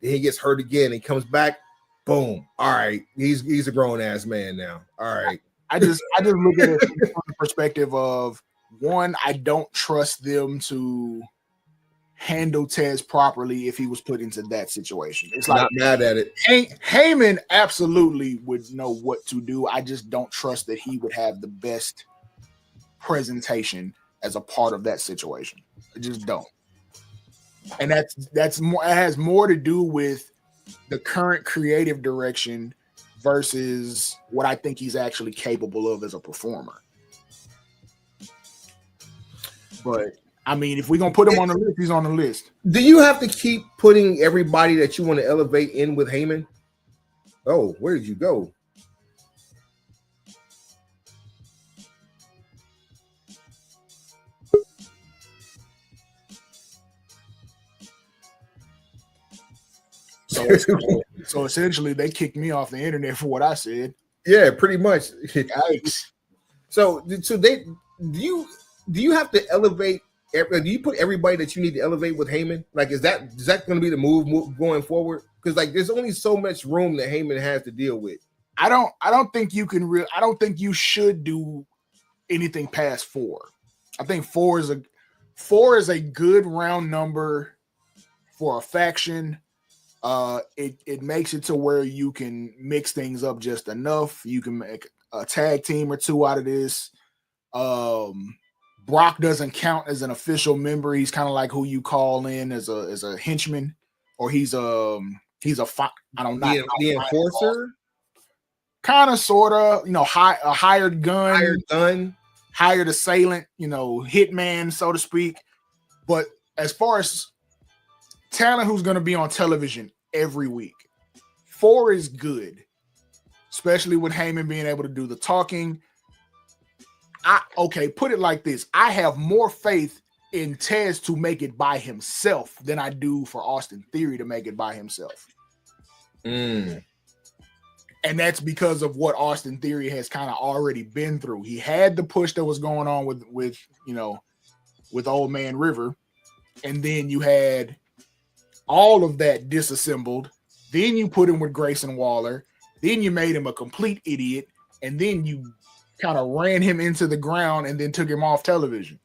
he gets hurt again. He comes back. Boom. All right. He's a grown ass man now. All right. I just look at it from the perspective of, one, I don't trust them to handle Tez properly if he was put into that situation. It's like, not mad at it. Heyman absolutely would know what to do. I just don't trust that he would have the best presentation as a part of that situation. I just don't. And that's more. It has more to do with the current creative direction versus what I think he's actually capable of as a performer. But I mean, if we're gonna put him on the list, he's on the list. Do you have to keep putting everybody that you want to elevate in with Heyman? Oh, where did you go? So essentially, they kicked me off the internet for what I said. Yeah, pretty much. Yikes. So do you have to elevate? Do you put everybody that you need to elevate with Heyman? Like, is that going to be the move going forward? Because like, there's only so much room that Heyman has to deal with. I don't think you can I don't think you should do anything past 4. I think 4 is a good round number for a faction. It makes it to where you can mix things up just enough. You can make a tag team or two out of this. Brock doesn't count as an official member. He's kind of like who you call in as a henchman, or he's a the enforcer, kind of, sort of, a hired gun, hired assailant, hitman, so to speak. But as far as talent who's going to be on television every week, 4 is good, especially with Heyman being able to do the talking. Put it like this. I have more faith in Tez to make it by himself than I do for Austin Theory to make it by himself. And that's because of what Austin Theory has kind of already been through. He had the push that was going on with Old Man River. And then you had all of that disassembled. Then you put him with Grayson Waller. Then you made him a complete idiot. And then you kind of ran him into the ground and then took him off television.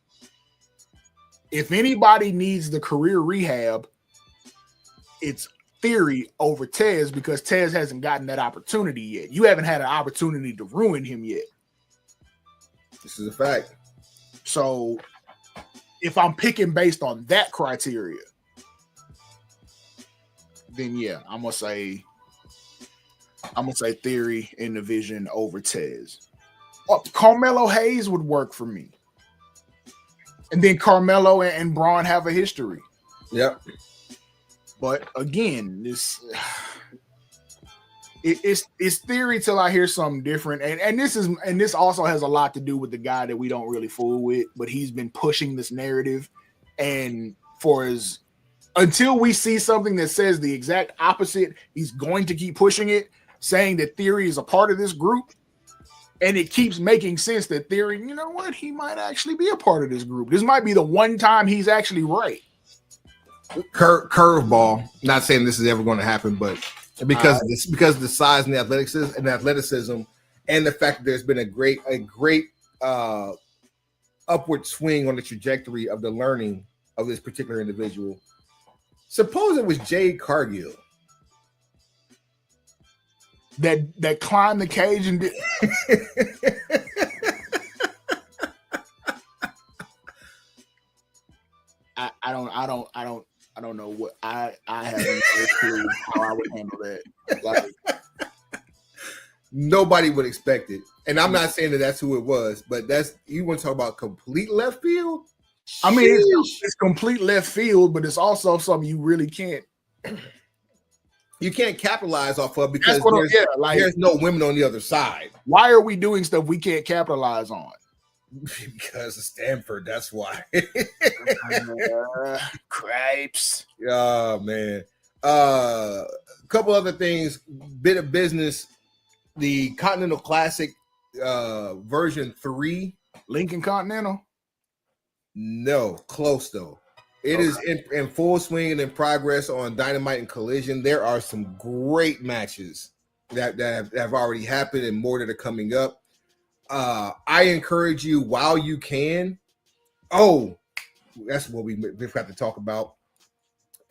If anybody needs the career rehab, it's Theory over Tez, because Tez hasn't gotten that opportunity yet. You haven't had an opportunity to ruin him yet. This is a fact. So if I'm picking based on that criteria, then yeah, I'm gonna say Theory in the Vision over Tez. Carmelo Hayes would work for me. And then Carmelo and Braun have a history. Yep. But again, it's Theory till I hear something different. And this also has a lot to do with the guy that we don't really fool with, but he's been pushing this narrative. And until we see something that says the exact opposite, he's going to keep pushing it, saying that Theory is a part of this group. And it keeps making sense that Theory, you know what, he might actually be a part of this group. This might be the one time he's actually right. Curveball. Not saying this is ever going to happen, but because of the size and the athleticism and the fact that there's been a great upward swing on the trajectory of the learning of this particular individual. Suppose it was Jade Cargill that climbed the cage and did. I don't know what I haven't no clue how I would handle that. Like, nobody would expect it, and I'm not saying that that's who it was, but that's, you want to talk about complete left field. I mean, it's complete left field, but it's also something you really can't capitalize off of because there's no women on the other side. Why are we doing stuff we can't capitalize on? Because of Stanford, that's why. Cripes. Oh man. A couple other things, bit of business. The Continental Classic version 3. Lincoln Continental? No, close though. It is in full swing and in progress on Dynamite and Collision. There are some great matches that have already happened and more that are coming up. I encourage you while you can. Oh, that's what we've got to talk about.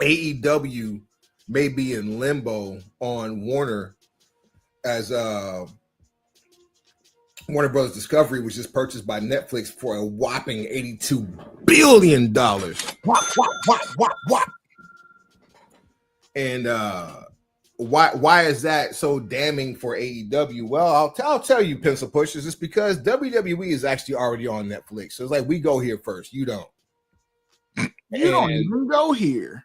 AEW may be in limbo on Warner as Warner Brothers Discovery was just purchased by Netflix for a whopping $82 billion. What? And why is that so damning for AEW? Well, I'll tell you, pencil pushers, it's because WWE is actually already on Netflix. So it's like, we go here first. You don't. You don't even go here.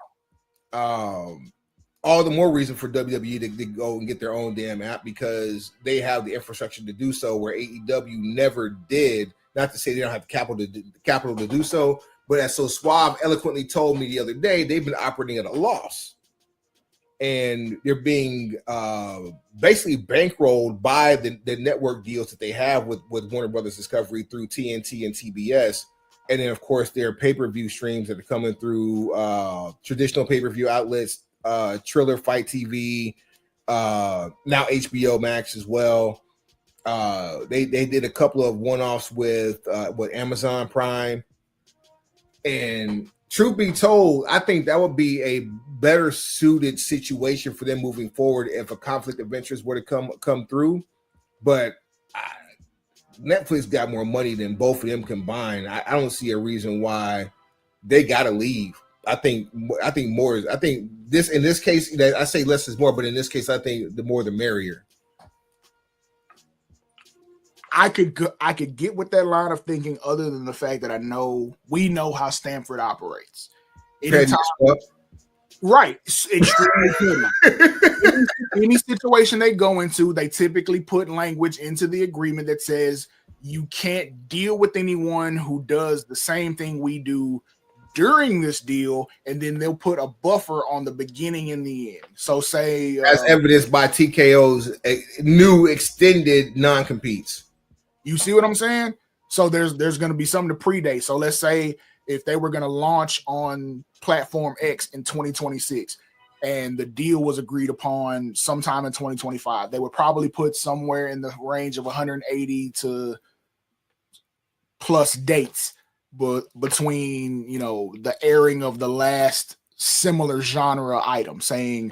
All the more reason for WWE to go and get their own damn app, because they have the infrastructure to do so, where AEW never did. Not to say they don't have the capital to do so, but as So Suave eloquently told me the other day, they've been operating at a loss. And they're being basically bankrolled by the network deals that they have with Warner Brothers Discovery through TNT and TBS. And then, of course, their pay-per-view streams that are coming through traditional pay-per-view outlets, Triller, Fight TV, now HBO Max as well. They did a couple of one-offs with Amazon Prime. And truth be told, I think that would be a better suited situation for them moving forward if a conflict of interest were to come through. But Netflix got more money than both of them combined. I don't see a reason why they got to leave. I think this, in this case, I say less is more, but in this case, I think the more the merrier. I could get with that line of thinking, other than the fact that we know how Stanford operates. Right. Extremely petty. Any situation they go into, they typically put language into the agreement that says you can't deal with anyone who does the same thing we do during this deal, and then they'll put a buffer on the beginning and the end. So say as evidenced by TKO's new extended non-competes. You see what I'm saying? So there's going to be something to predate. So let's say if they were going to launch on platform X in 2026 and the deal was agreed upon sometime in 2025, they would probably put somewhere in the range of 180 to plus dates, but between, the airing of the last similar genre item, saying,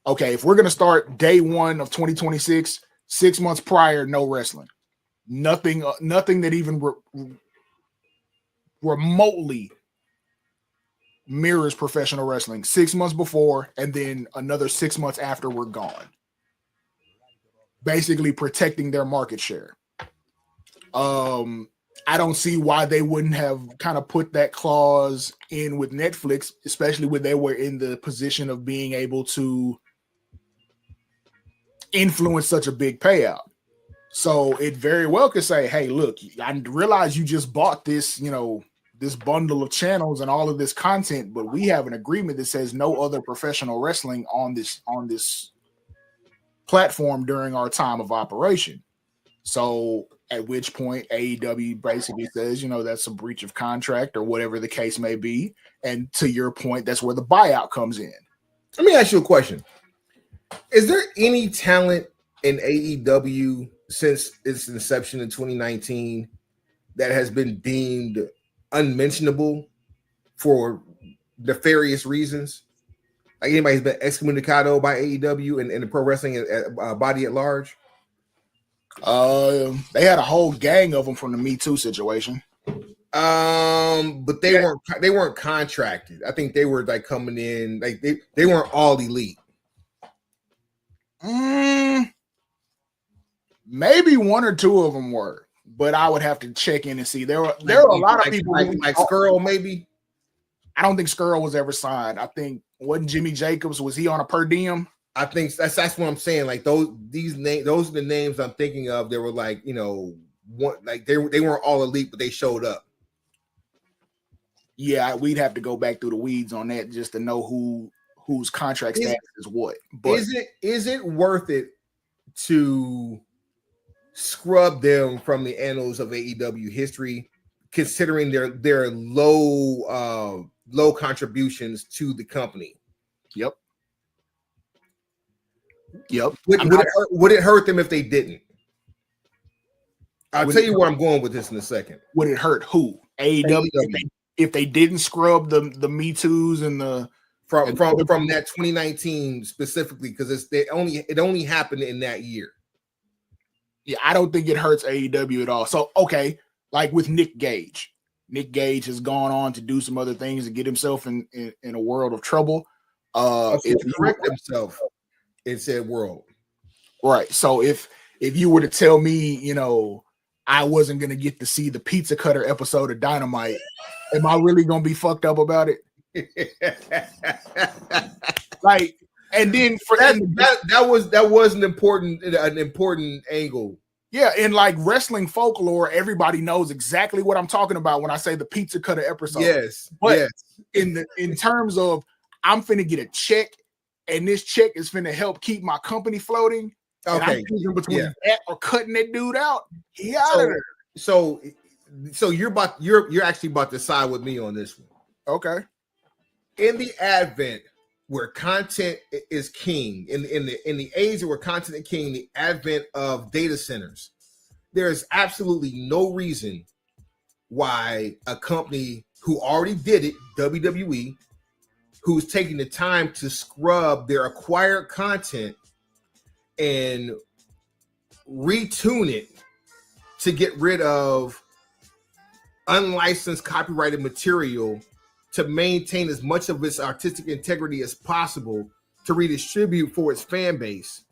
okay, if we're going to start day 1 of 2026, 6 months prior, no wrestling. Nothing that even remotely mirrors professional wrestling. 6 months before, and then another 6 months after we're gone. Basically protecting their market share. I don't see why they wouldn't have kind of put that clause in with Netflix, especially when they were in the position of being able to influence such a big payout. So it very well could say, hey, look, I realize you just bought this, this bundle of channels and all of this content, but we have an agreement that says no other professional wrestling on this platform during our time of operation. So at which point AEW basically says, that's a breach of contract or whatever the case may be. And to your point, that's where the buyout comes in. Let me ask you a question. Is there any talent in AEW since its inception in 2019 that has been deemed unmentionable for nefarious reasons? Like anybody's been excommunicado by AEW and the pro wrestling body at large? They had a whole gang of them from the Me Too situation. But they weren't contracted. I think they were like coming in, like they weren't all elite. Maybe one or two of them were, but I would have to check in and see. There were a lot of people like Skrull, maybe. I don't think Skrull was ever signed. I think wasn't Jimmy Jacobs, was he on a per diem? I think that's what I'm saying. Like those are the names I'm thinking of. They were like, you know, they weren't all elite, but they showed up. Yeah, we'd have to go back through the weeds on that just to know whose contract status is what. But is it worth it to scrub them from the annals of AEW history, considering their low contributions to the company? Yep. Would it hurt them if they didn't? I'll tell you where I'm going with this in a second. Would it hurt who? AEW. If they didn't scrub the Me Too's and the from that 2019 specifically, because it only happened in that year. Yeah, I don't think it hurts AEW at all. So okay, like with Nick Gage. Nick Gage has gone on to do some other things to get himself in a world of trouble. Correct himself in said world. Right. So if you were to tell me, you know, I wasn't gonna get to see the Pizza Cutter episode of Dynamite, am I really gonna be fucked up about it? Like, and then for that was an important angle. Yeah, in like wrestling folklore, everybody knows exactly what I'm talking about when I say the Pizza Cutter episode. Yes, but in terms of I'm finna get a check, and this check is finna help keep my company floating. Okay, and I'm choosing between that or cutting that dude out. He out of there. So you're actually about to side with me on this one. Okay. In the advent where content is king, in the age where content is king, the advent of data centers, there is absolutely no reason why a company who already did it, WWE, who's taking the time to scrub their acquired content and retune it to get rid of unlicensed copyrighted material to maintain as much of its artistic integrity as possible, to redistribute for its fan base,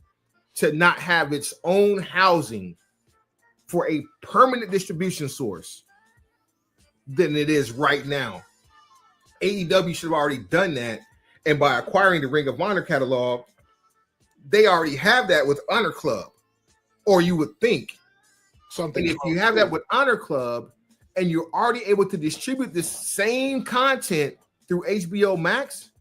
to not have its own housing for a permanent distribution source than it is right now. AEW should have already done that, and by acquiring the Ring of Honor catalog, they already have that with Honor Club, or you would think. And if you have that with Honor Club, and you're already able to distribute this same content through HBO Max,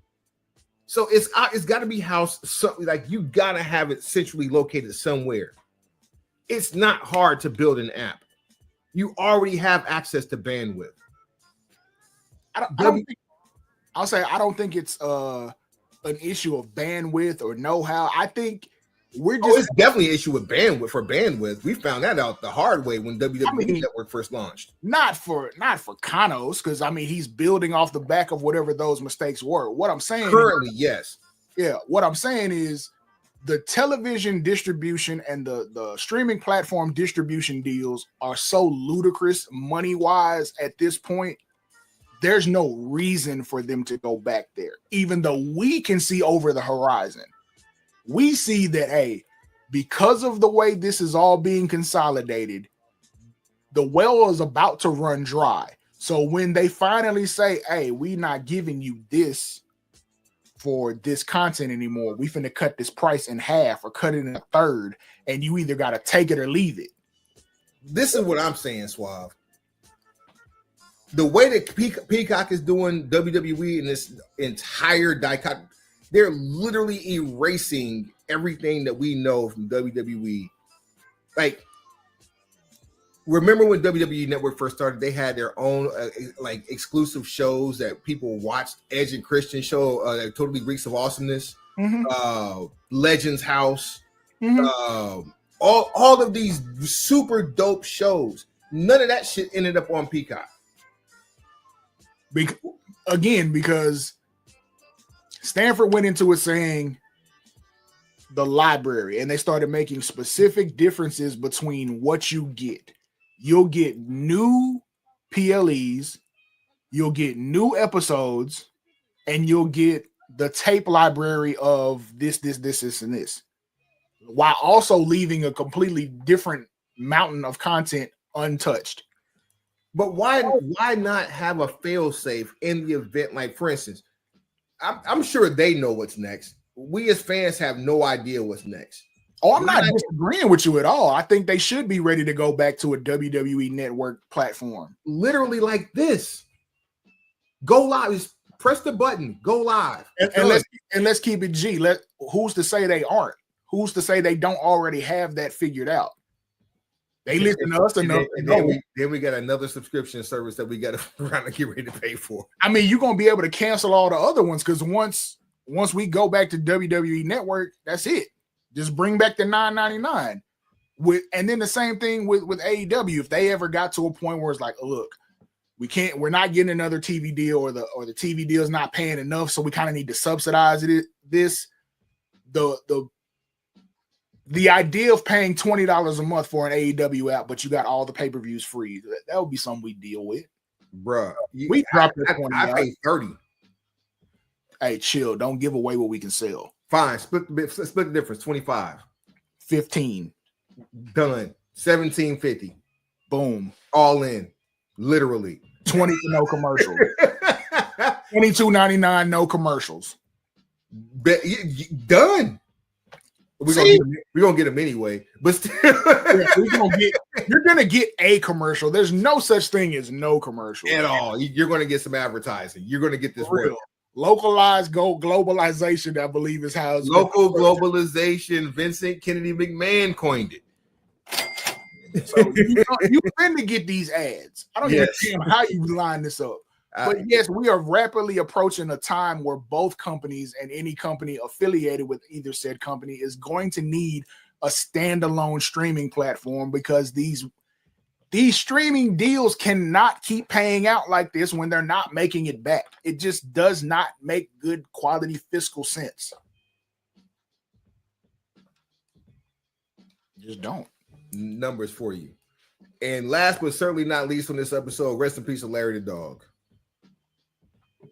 so it's got to be housed something, like you got to have it centrally located somewhere. It's not hard to build an app. You already have access to bandwidth. I don't think it's an issue of bandwidth or know-how. I think it's definitely an issue with bandwidth. We found that out the hard way when WWE Network first launched. Not for Kanos, because I mean he's building off the back of whatever those mistakes were. What I'm saying currently, yes. Yeah, what I'm saying is the television distribution and the streaming platform distribution deals are so ludicrous money-wise at this point. There's no reason for them to go back there, even though we can see over the horizon. We see that, hey, because of the way this is all being consolidated, the well is about to run dry. So when they finally say, hey, we're not giving you this for this content anymore, we finna cut this price in half or cut it in a third, and you either got to take it or leave it. This is what I'm saying, Suave. The way that Peacock is doing WWE in this entire dichotomy, they're literally erasing everything that we know from WWE. Like, remember when WWE Network first started, they had their own like exclusive shows that people watched. Edge and Christian show, Totally Reeks of Awesomeness. Legends House, Mhm. all of these super dope shows. None of that shit ended up on Peacock. Because Stanford went into it saying the library, and they started making specific differences between what you get. You'll get new PLEs, you'll get new episodes, and you'll get the tape library of this, and this, while also leaving a completely different mountain of content untouched. But why not have a fail safe in the event? Like, for instance, I'm sure they know what's next. We as fans have no idea what's next. Oh, I'm not disagreeing with you at all. I think they should be ready to go back to a WWE network platform. Literally like this. Go live. Just press the button. Go live. And let's keep it G. Who's to say they aren't? Who's to say they don't already have that figured out? They listen to us enough. Then we got another subscription service that we got to around to get ready to pay for. I mean, you're gonna be able to cancel all the other ones because once we go back to WWE Network, that's it. Just bring back the $9.99. And then the same thing with AEW. If they ever got to a point where it's like, oh, look, we're not getting another TV deal, or the TV deal is not paying enough, so we kind of need to subsidize this. The idea of paying $20 a month for an AEW app, but you got all the pay-per-views free, that would be something we deal with. Bruh. We dropped it. I pay 30. Hey, chill. Don't give away what we can sell. Fine. Split the difference. 25. 15. Done. 17.50. Boom. All in. Literally. 20 for no commercials. $22.99, no commercials. Done. We're gonna get them anyway, but still. You're gonna get a commercial. There's no such thing as no commercial at all. You're gonna get some advertising. You're gonna get this real localized globalization. I believe is how it's local globalization. Vincent Kennedy McMahon coined it. So you tend to get these ads. I don't even know how you line this up. But yes, we are rapidly approaching a time where both companies and any company affiliated with either said company is going to need a standalone streaming platform, because these streaming deals cannot keep paying out like this when they're not making it back. It just does not make good quality fiscal sense. Just don't. Numbers for you. And last but certainly not least on this episode, rest in peace to Larry the Dog.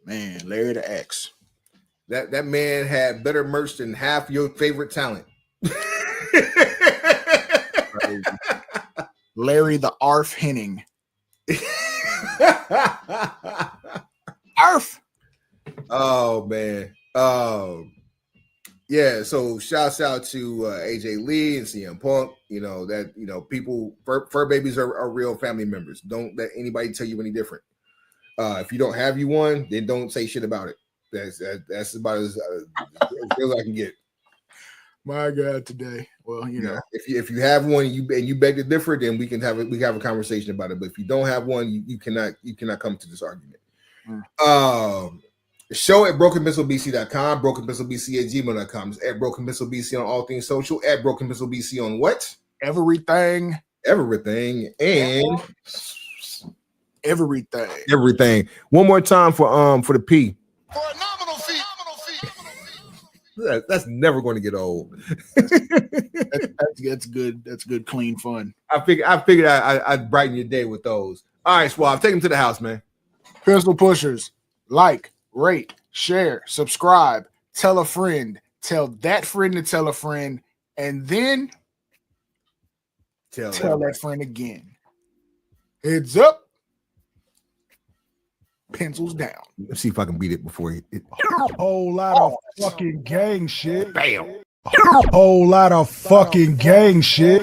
Man, Larry the X. That man had better merch than half your favorite talent. Larry the Arf Henning. Arf. Oh man. Yeah, so shouts out to AJ Lee and CM Punk. People, fur babies are real family members. Don't let anybody tell you any different. If you don't have you one, then don't say shit about it. That's about as real as I can get. My God, today. Well, if you have one and you beg to differ, then we can have a conversation about it. But if you don't have one, you cannot come to this argument. Show at brokenpencilbc.com, brokenpencilbc@gmail.com, at brokenpencilbc on all things social, at brokenpencilbc on what? Everything, and everything. One more time for the P. For a nominal fee. That's never going to get old. That's good. That's good, clean fun. I figured I'd brighten your day with those. All right, Suave, take him to the house, man. Pistol pushers, like, rate, share, subscribe, tell a friend, tell that friend to tell a friend, and then tell that friend again. Heads up. Pencils down. Let's see if I can beat it before it. Whole lot of fucking gang shit. Bam. Whole lot of fucking gang shit.